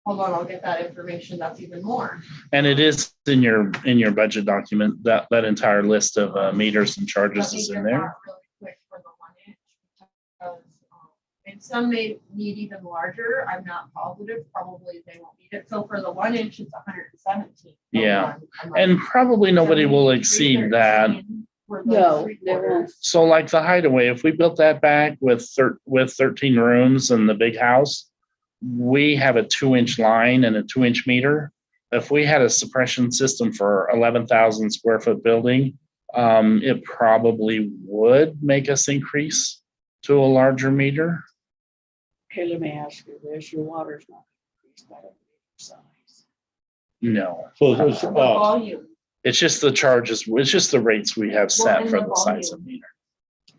hold on, I'll get that information, that's even more.
And it is in your budget document, that entire list of meters and charges
Let me
is
get
in
that
there.
really quick for the 1 inch, because, and some may need even larger, I'm not positive, probably they won't need it. So for the 1 inch, it's 117.
Yeah. And probably nobody will exceed that.
No, they won't.
So like the Hideaway, if we built that back with 13 rooms and the big house, we have a 2-inch line and a 2-inch meter. If we had a suppression system for 11,000 square foot building, it probably would make us increase to a larger meter.
Okay, let me ask you this, your water's not increased by the size.
No,
So it's,
The volume.
it's just the charges, it's just the rates we have set
and
for
the
the size of
volume.
meter.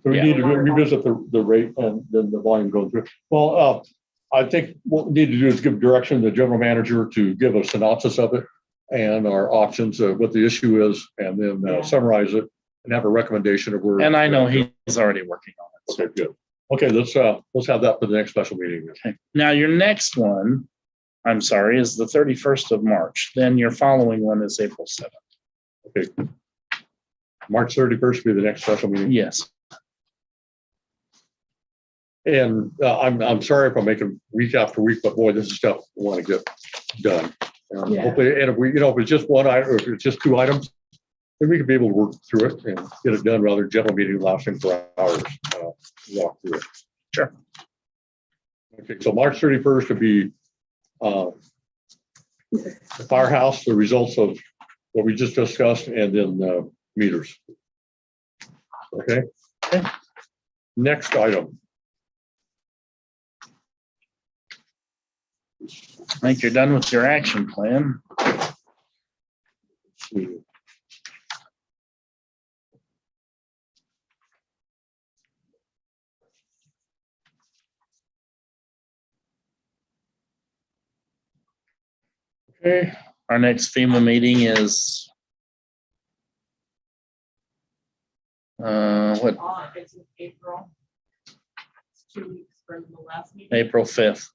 so we
Yeah.
need to revisit the rate and then the volume going through. Well, I think what we need to do is give direction to the general manager to give a synopsis of it. and our options, what the issue is, and then
Yeah.
summarize it and have a recommendation of where.
And I know he's already working on it.
Okay, good. Okay, let's have that for the next special meeting.
Okay. Now, your next one, I'm sorry, is the 31st of March. Then your following one is April 7th.
Okay. March 31st will be the next special meeting.
Yes.
And I'm sorry if I'm making week after week, but boy, this is stuff we want to get done. And
Yeah.
hopefully, and if we, if it's just one item, or if it's just 2 items, then we can be able to work through it and get it done rather than general meeting lasting for hours. Walk through it.
Sure.
Okay, so March 31st would be the firehouse, the results of what we just discussed, and then meters. Okay. Next item.
I think you're done with your action plan. Okay, our next FEMA meeting is what,
It's in April. It's 2 weeks from the last meeting.
April 5th.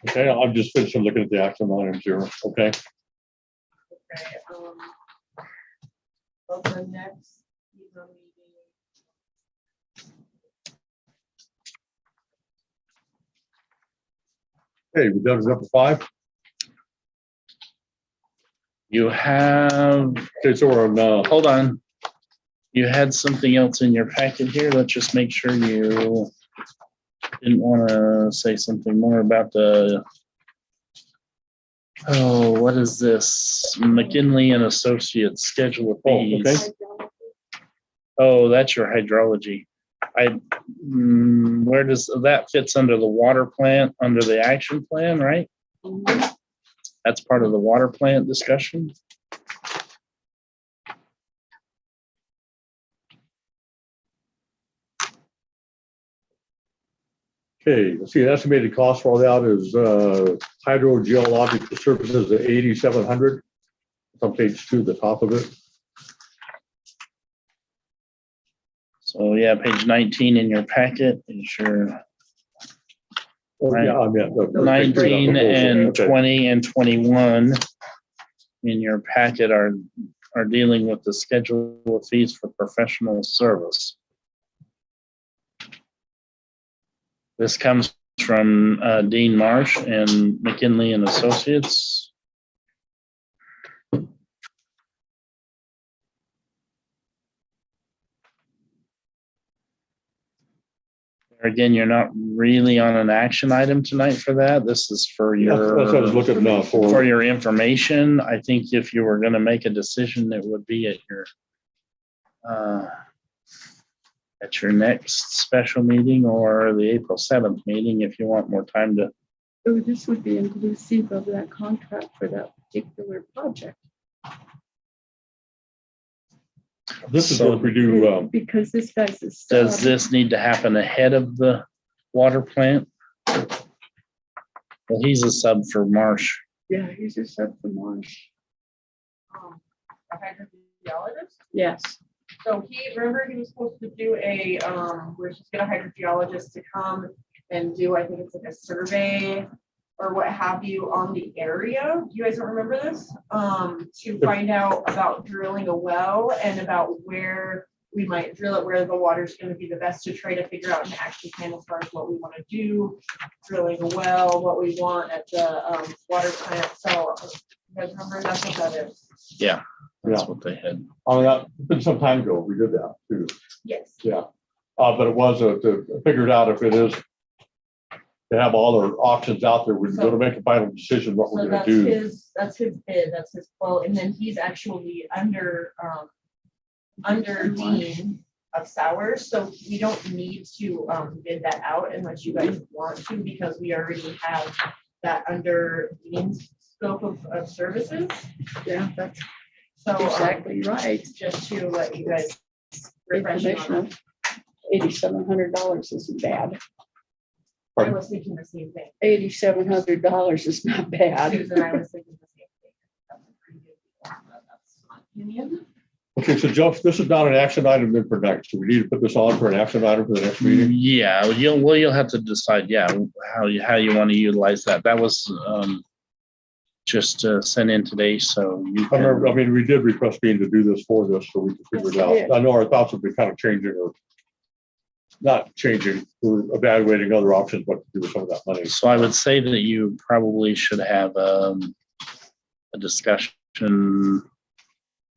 Okay, I'm just finishing looking at the action items here. Okay.
Okay, so the next FEMA meeting.
Hey, we done with number 5.
You have,
Okay, so we're on,
hold on. You had something else in your packet here. Let's just make sure you didn't want to say something more about the, what is this? McKinley and Associates Schedule of
okay.
Fees. Oh, that's your hydrology. Where does that fits under the water plant, under the action plan, right? That's part of the water plant discussion.
Okay, let's see, the estimated cost for all that is hydrogeological services at 8,700. It's on page 2, the top of it.
So yeah, page 19 in your packet is your
Oh, yeah, I meant.
19 and
Okay.
20 and 21 in your packet are dealing with the schedule of fees for professional service. This comes from Dean Marsh and McKinley and Associates. Again, you're not really on an action item tonight for that. This is for
That's what I was
your,
looking
for
for.
your information. I think if you were going to make a decision, it would be at your next special meeting or the April 7th meeting if you want more time to.
So this would be inclusive of that contract for that particular project.
This is
So
what we do.
Because this guy's a
Does
sub.
this need to happen ahead of the water plant? Well, he's a sub for Marsh.
Yeah, he's a sub for Marsh.
A hydrogeologist.
Yes.
So remember he was supposed to do we're just gonna hydrogeologist to come and do, I think it's like a survey or what have you on the area. You guys don't remember this? To find out about drilling a well and about where we might drill it, where the water's gonna be the best to try to figure out an action plan as far as what we wanna do, drilling a well, what we want at the water plant. So you guys remember that's what that is?
Yeah, that's
Yeah.
what they had.
That's been some time ago. We did that too.
Yes.
Yeah. But it was to figure it out if it is to have all our options out there. We're going to make a final decision what we're
So
going to do.
that's his bid, that's his quote, and then he's actually under Dean of Sowers, so we don't need to bid that out unless you guys want to, because we already have that under Dean's scope of services.
Yeah, that's
So
exactly right.
just to let you guys refresh on
Informational. $8,700 isn't bad.
I was thinking the same thing.
$8,700 is not bad.
Susan, I was thinking the same thing. That's a pretty good deal, but that's my opinion.
Okay, so Joe, this is not an action item then for next. So we need to put this on for an action item for the next meeting.
Yeah, you'll have to decide, yeah, how you want to utilize that. That was just sent in today, so you
I remember, I
can,
mean, we did request being to do this for this, so we can figure it
Yes, we
out.
did.
I know our thoughts have been kind of changing or not changing. We're evaluating other options, what to do with some of that money.
so I would say that you probably should have a discussion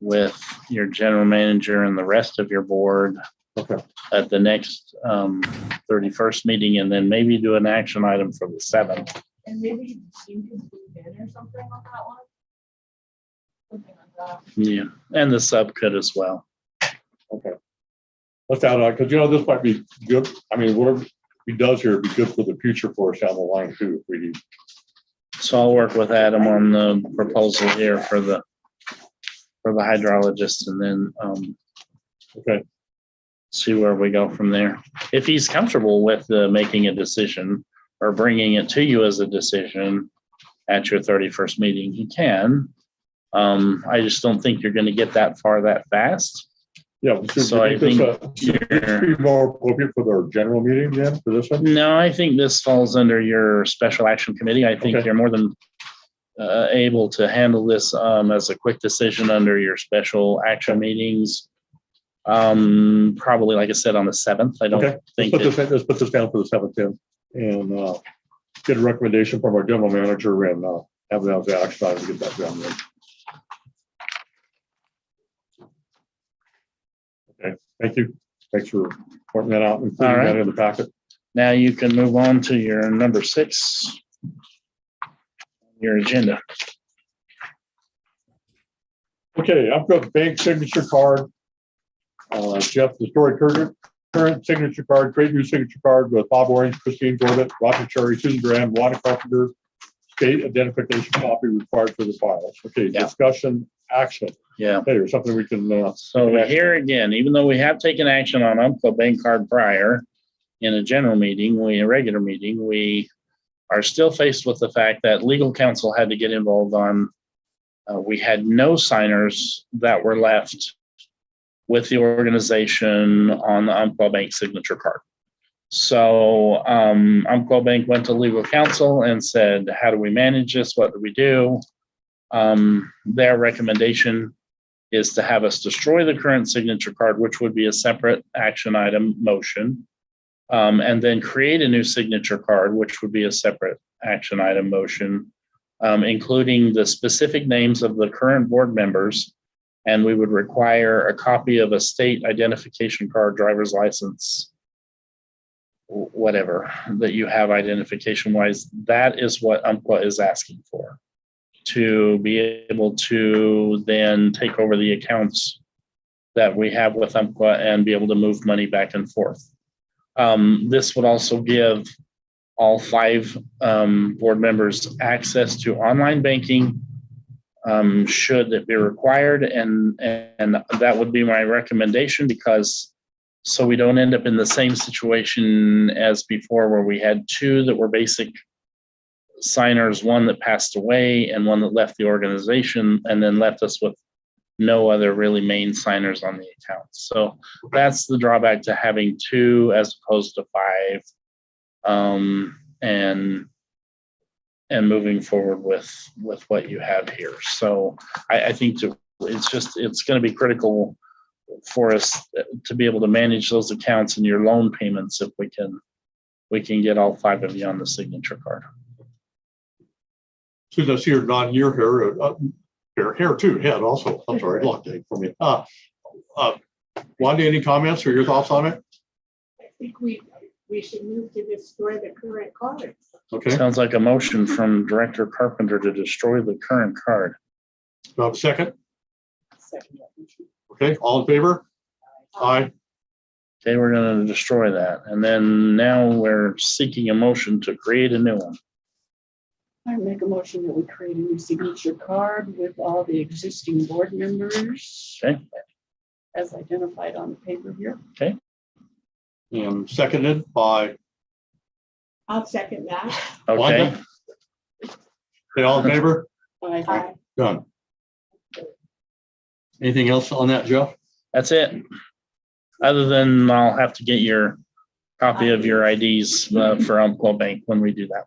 with your general manager and the rest of your board
Okay,
at the next 31st meeting, and then maybe do an action item for the 7th.
And maybe you can move in or something on that one. Something like that.
Yeah, and the sub could as well.
okay. Let's add on, because this might be good. I mean, whatever he does here would be good for the future for us down the line too, if we need.
So I'll work with Adam on the proposal here for the hydrologist, and then
Okay,
see where we go from there. If he's comfortable with making a decision or bringing it to you as a decision at your 31st meeting, he can. I just don't think you're going to get that far that fast.
yeah.
So I think
should this be more appropriate for our general meeting then for this one?
No, I think this falls under your special action committee. I think
Okay.
you're more than able to handle this as a quick decision under your special action meetings. Probably, like I said, on the 7th. I don't
Okay,
think
let's put this down for the 7th then, and get a recommendation from our general manager and have it as the action item to get that done then. Okay, thank you. Thanks for pointing that out and putting
All right.
that in the packet.
now you can move on to your number 6, your agenda.
Okay, I've got the bank signature card. Jeff, the story current signature card, trade new signature card with Bob Orange, Christine Gordon, Roger Cherry, Susan Graham, Wanda Carpenter, state identification copy required for the files. Okay,
Yeah.
discussion, action.
Yeah.
Hey, there's something we can,
So here again, even though we have taken action on Umpqua Bank Card prior in a general meeting, a regular meeting, we are still faced with the fact that legal counsel had to get involved on. We had no signers that were left with the organization on the Umpqua Bank signature card. So Umpqua Bank went to legal counsel and said, how do we manage this? What do we do? Their recommendation is to have us destroy the current signature card, which would be a separate action item motion, and then create a new signature card, which would be a separate action item motion, including the specific names of the current board members. And we would require a copy of a state identification card, driver's license, whatever that you have identification wise. That is what Umpqua is asking for, to be able to then take over the accounts that we have with Umpqua and be able to move money back and forth. This would also give all 5 board members access to online banking, should it be required, and that would be my recommendation, because so we don't end up in the same situation as before, where we had 2 that were basic signers, one that passed away and one that left the organization, and then left us with no other really main signers on the account. So that's the drawback to having 2 as opposed to 5, and moving forward with what you have here. So I think it's going to be critical for us to be able to manage those accounts and your loan payments if we can get all 5 of you on the signature card.
Susan, I see your non-year hair too, head also. I'm sorry, long day for me. Wanda, any comments or your thoughts on it?
I think we should move to destroy the current cards.
Okay,
Sounds like a motion from Director Carpenter to destroy the current card.
about a second. Okay, all in favor? Aye.
Okay, we're going to destroy that. And then now we're seeking a motion to create a new one.
I make a motion that we create a new signature card with all the existing board members.
Okay.
As identified on the paper here.
And seconded by
I'll second that.
Okay,
They all in favor?
Aye.
Done. Anything else on that, Jeff?
that's it. Other than I'll have to get your copy of your IDs for Umpqua Bank when we do that.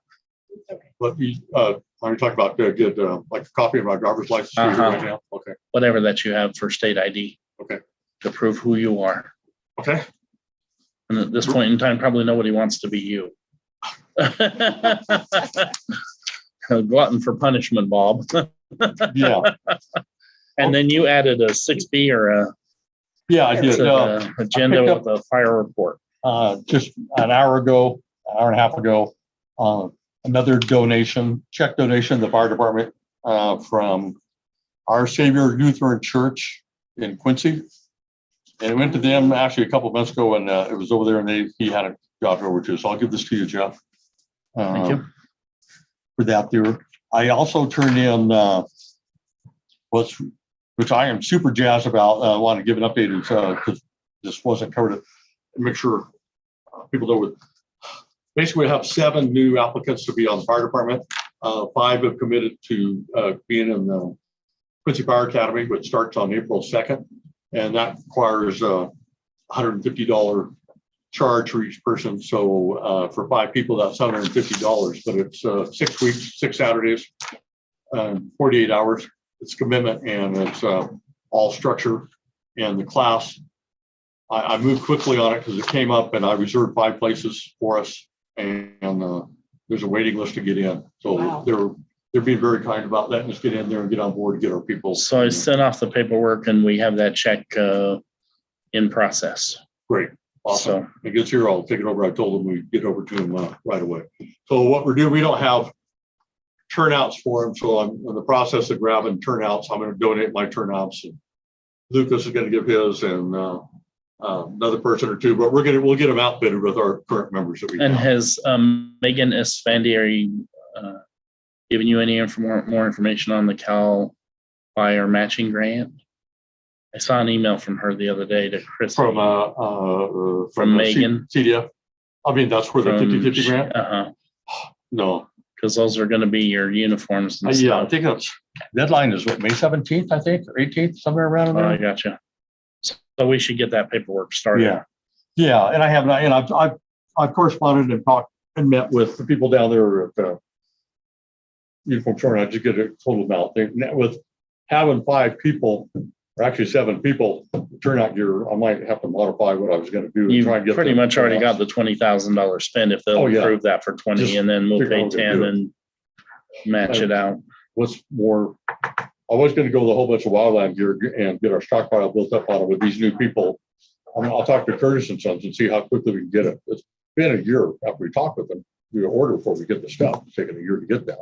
But you, I'm talking about get like a copy of my driver's license for you right now. Okay.
Whatever that you have for state ID.
Okay.
To prove who you are.
Okay.
And at this point in time, probably nobody wants to be you. A glutton for punishment, Bob.
Yeah.
And then you added a 6B or a
Yeah, I did.
agenda
picked up-
with a fire report.
Just an hour and a half ago, another check donation to the fire department from Our Savior Lutheran Church in Quincy. And it went to them actually a couple of months ago, and it was over there, and he had it dropped over to us. So I'll give this to you, Jeff.
Thank you.
For that there. I also turned in which I am super jazzed about. I want to give an update because this wasn't covered. Make sure people know what. Basically, we have 7 new applicants to be on the fire department. 5 have committed to being in the Quincy Fire Academy, which starts on April 2nd. And that requires a $150 charge for each person. So for 5 people, that's $150, but it's 6 weeks, 6 Saturdays, 48 hours. It's commitment, and it's all structure. And the class, I moved quickly on it because it came up, and I reserved 5 places for us. And there's a waiting list to get in. So
Wow.
they're being very kind about letting us get in there and get on board and get our people.
So I sent off the paperwork and we have that check in process.
Great. Awesome.
So
It gets here, I'll take it over. I told them we'd get over to them right away. So what we're doing, we don't have turnouts for them. So I'm in the process of grabbing turnouts. I'm going to donate my turnouts. And Lucas is going to give his, and another person or 2, but we'll get them outfitted with our current members that we
and
have.
has Megan Esfandiari given you any more information on the Cal Fire matching grant? I saw an email from her the other day to Chris.
From
Megan.
CDF. I mean, that's where the 50/50 grant? No.
Because those are going to be your uniforms and
Yeah, I
stuff.
think that's, deadline is what, May 17th, I think, or 18th, somewhere around
I
there.
gotcha. So we should get that paperwork started.
Yeah. Yeah, and I have, and I've corresponded and talked and met with the people down there at the uniform store. I just get a total amount. With having 5 people, or actually 7 people, turnout gear, I might have to modify what I was going to do.
You
try and get
pretty much already got the $20,000 spend if they'll
Oh, yeah.
approve that for 20,
Just
and then we'll
figure out
pay
what to
10
do.
and match it out.
What's more, I was going to go with a whole bunch of wildland gear and get our stockpile built up on it with these new people. I'll talk to Curtis and Sons and see how quickly we can get it. It's been a year after we talk with them. We order before we get the stuff. It's taken a year to get that.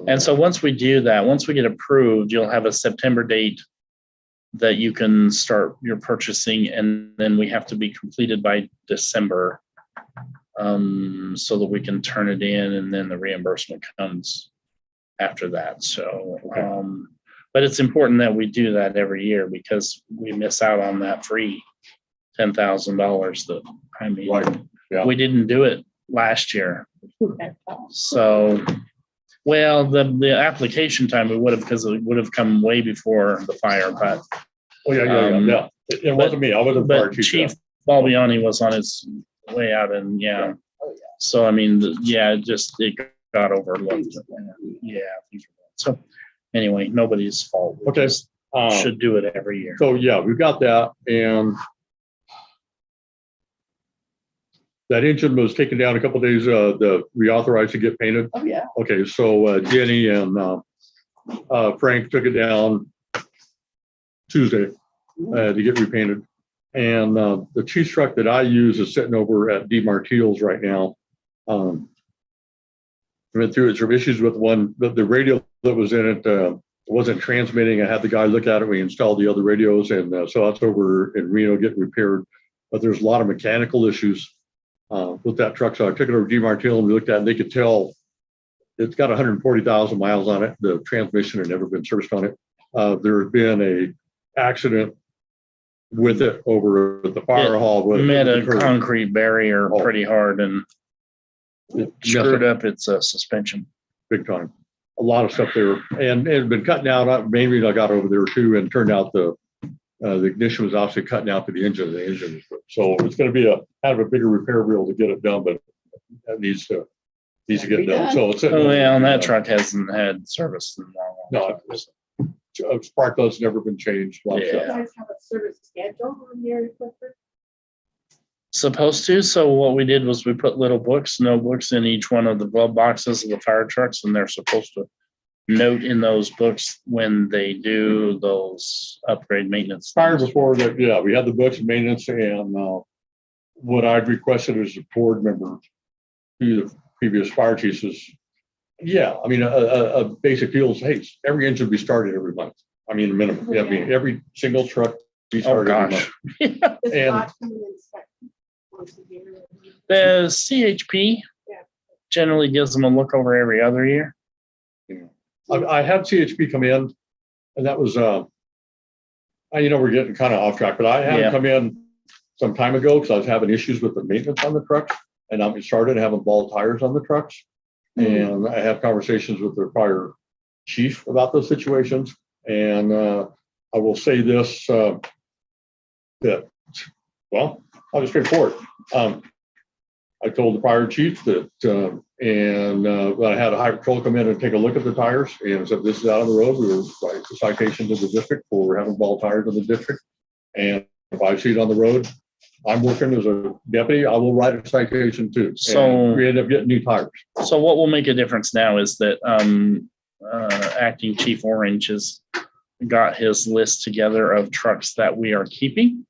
And so once we do that, once we get approved, you'll have a September date that you can start your purchasing, and then we have to be completed by December so that we can turn it in, and then the reimbursement comes after that. So, but it's important that we do that every year because we miss out on that free $10,000 that, I mean,
Right. Yeah.
we didn't do it last year. So, well, the application time we would have, because it would have come way before the fire, but.
Oh, yeah. It wasn't me. I wasn't fire
But
chief.
Chief Balbiani was on his way out, and yeah. So, I mean, it got overlooked. Yeah. So anyway, nobody's fault. We
Okay.
just should do it every year.
So, yeah, we've got that. And that engine was taken down a couple of days, we authorized to get painted.
Oh, yeah.
Okay, so Jenny and Frank took it down Tuesday to get repainted. And the chief's truck that I use is sitting over at D. Martiel's right now. I went through some issues with the radio that was in it wasn't transmitting. I had the guy look at it. We installed the other radios, and so that's over in Reno getting repaired. But there's a lot of mechanical issues with that truck. So I took it over to D. Martiel and we looked at it, and they could tell it's got 140,000 miles on it. The transmission had never been serviced on it. There had been a accident with it over at the fire hall.
Met a concrete barrier pretty hard, and Screwed up its suspension.
big time. A lot of stuff there, and it had been cutting out. Maybe I got over there too, and turned out the ignition was actually cutting out to the engine. The engine was, so it's going to be kind of a bigger repair wheel to get it done, but that needs to get done. So it's
Oh yeah, and that truck hasn't had service in a long time.
No, spark plug's never been changed. A lot of
Do you
stuff.
guys have a service schedule on your equipment?
Supposed to. So what we did was we put little books, notebooks in each one of the glove boxes of the fire trucks, and they're supposed to note in those books when they do those upgrade maintenance.
Prior before that, yeah, we had the books and maintenance, and what I'd requested as a board member to the previous fire chiefs is, yeah, I mean, a basic deal is, hey, every engine be started every month. I mean, minimum. Yeah, I mean, every single truck be
Oh
started every
gosh.
month.
Does
And-
Scott come and inspect once a year?
The CHP
Yeah.
generally gives them a look over every other year.
I had CHP come in, and that was, we're getting kind of off track, but I had
Yeah.
them come in some time ago because I was having issues with the maintenance on the trucks, and I started having ball tires on the trucks. And I had conversations with the prior chief about those situations. And I will say this, that, well, I'll just straightforward. I told the prior chief that, when I had a high patrol come in and take a look at the tires and said, this is out on the road, we will write the citation to the district for having ball tires in the district. And if I see it on the road, I'm working as a deputy, I will write a citation too.
So-
And we end up getting new tires.
So what will make a difference now is that acting Chief Orange has got his list together of trucks that we are keeping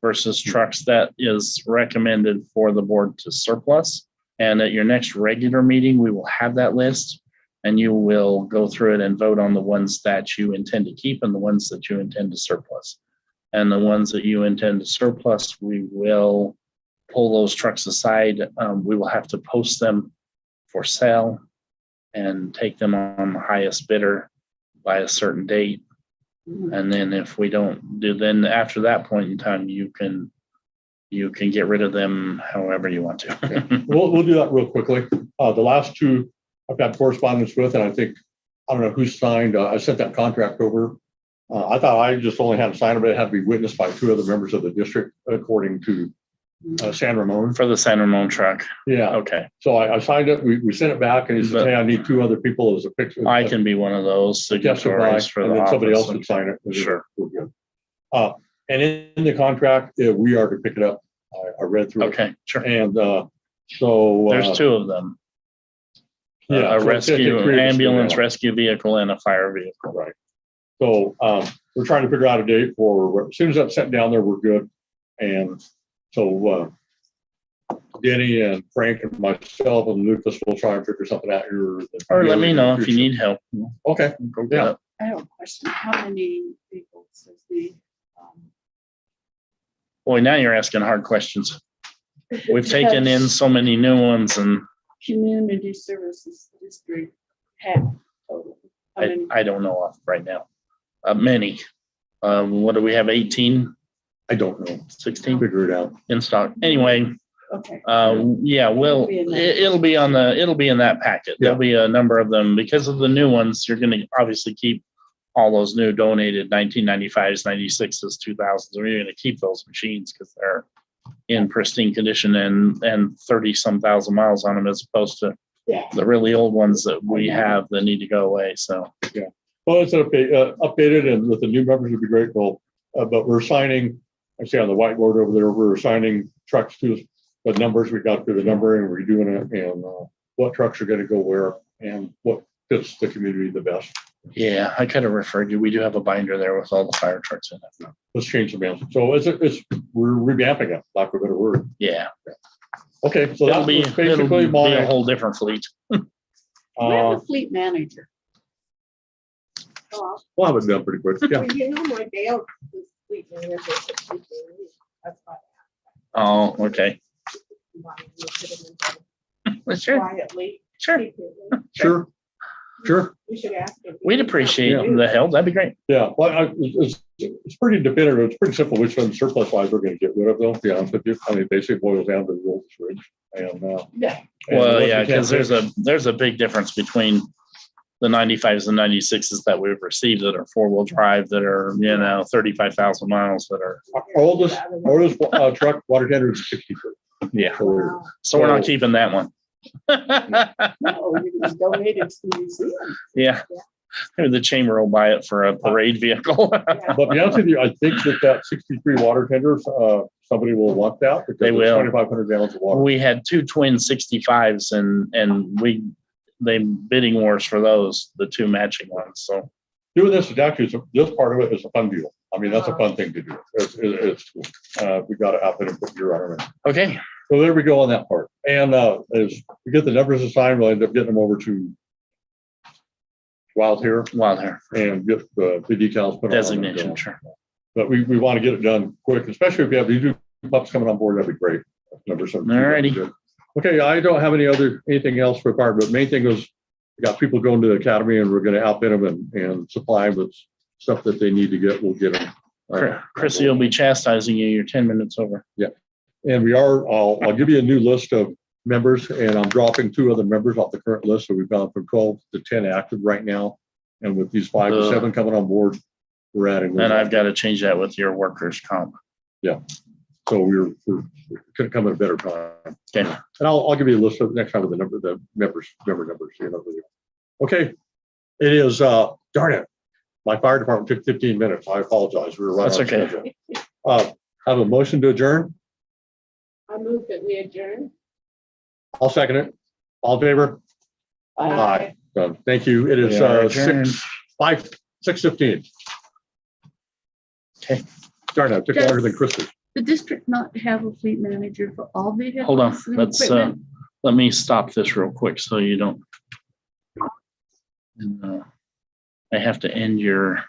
versus trucks that is recommended for the board to surplus. And at your next regular meeting, we will have that list, and you will go through it and vote on the ones that you intend to keep and the ones that you intend to surplus. And the ones that you intend to surplus, we will pull those trucks aside. We will have to post them for sale and take them on the highest bidder by a certain date. And then if we don't do, then after that point in time, you can get rid of them however you want to.
We'll do that real quickly. The last two I've got correspondence with, and I don't know who signed, I sent that contract over. I thought I just only had to sign it, but it had to be witnessed by two other members of the district, according to San Ramon.
For the San Ramon truck.
Yeah,
Okay.
so I signed it, we sent it back, and he said, hey, I need two other people as a picture.
I can be one of those signatories for the
and then somebody else
office.
would sign it. and then
Sure.
we're good. And in the contract, we are to pick it up. I read through it.
Okay, sure.
And so.
There's two of them.
Yeah,
A
so it's gonna take
rescue,
three of us to do
ambulance
that.
rescue vehicle and a fire vehicle.
Right. So we're trying to figure out a date for, as soon as that's sent down there, we're good. And so Denny and Frank and myself and Lucas will try and figure something out here.
Or let me know if you need help.
Okay,
Go get
Yeah.
it.
I have a question. How many vehicles is the,
Boy, now you're asking hard questions. We've taken in so many new ones, and
community services district have total? How many?
I don't know off right now. Many. What do we have? 18,
I don't know.
16
Figure it out.
in stock. Anyway,
Okay.
yeah, well,
It'll be in that.
it'll be in that packet. There'll be a number of them because of the new ones. You're going to obviously keep all those new donated 1995s, 96s, 2000s. You're going to keep those machines because they're in pristine condition and 30 some thousand miles on them, as opposed to
Yeah.
the really old ones that we have that need to go away. So
Well, it's updated, and with the new members would be great. Well, but we're signing, I see on the whiteboard over there, we're assigning trucks to the numbers. We got through the numbering, we're doing it, and what trucks are going to go where and what fits the community the best.
yeah, I kind of referred you. We do have a binder there with all the fire trucks in it.
Let's change the balance. So we're revamping it, lack of a better word.
Yeah,
Okay, so
it'll
that
be,
was basically
it'll be a
my,
whole different fleet.
We have a fleet manager.
Oh,
we'll have it done pretty quick. Yeah.
well, you know, my Dale is fleet manager. for 2 days. That's why.
Oh, okay.
Why we put him in
Sure,
quietly.
sure.
secretly.
Sure. Sure.
We should ask him.
We'd appreciate
Yeah.
the help. That'd be great.
Yeah, well, it's pretty definitive. It's pretty simple which one surplus lines we're gonna get rid of, though, to be honest with you. I mean, basically boils down to the rules ridge. And,
Yeah.
and the
Well,
ones
yeah,
we can't
because
fix-
there's a big difference between the 95s and 96s that we've received that are 4-wheel drive, that are, 35,000 miles that are,
Our oldest truck water tender is 63.
yeah.
So we're-
Wow.
So we're not keeping that one.
No, you can donate it to the museum.
Yeah. Maybe the chamber will buy it for a parade vehicle.
Yeah.
But to be honest with you, I think that 63 water tenders, somebody will want that. because
They
it's
will.
2,500 gallons of water.
We had 2 twin 65s and they bidding wars for those, the 2 matching ones. So
Doing this is actually, this part of it is a fun deal. I mean, that's a fun thing to do. It's cool. We got to outfit and put gear on it.
okay,
So there we go on that part. And as we get the numbers assigned, we'll end up getting them over to Wild here
wild hair
and get the decals put on.
designation, sure.
But we want to get it done quick, especially if we have these new pups coming on board, that'd be great. Number 17.
Alrighty.
Okay, I don't have anything else for part, but main thing was we got people going to the academy and we're going to outfit them and supply them with stuff that they need to get. We'll get them.
Chrissy will be chastising you. You're 10 minutes over.
And I'll give you a new list of members, and I'm dropping 2 other members off the current list. So we've gone from 12 to 10 active right now. And with these 5 to 7 coming on board, we're adding.
And I've got to change that with your workers' comp.
So we're going to come at a better time.
Okay.
And I'll give you a list of next time with the member numbers. Okay. It is, darn it. My fire department took 15 minutes. I apologize. We were right
That's
on
okay.
schedule. Have a motion to adjourn.
I move that we adjourn.
I'll second it. All in favor? Aye. Done. Thank you. It is
We are adjourned.
6:15.
Okay.
Darn it, it took longer than Christmas.
The district not have a fleet manager for all vehicles?
Hold on.
and
Let's
equipment?
let me stop this real quick so you don't. And, I have to end your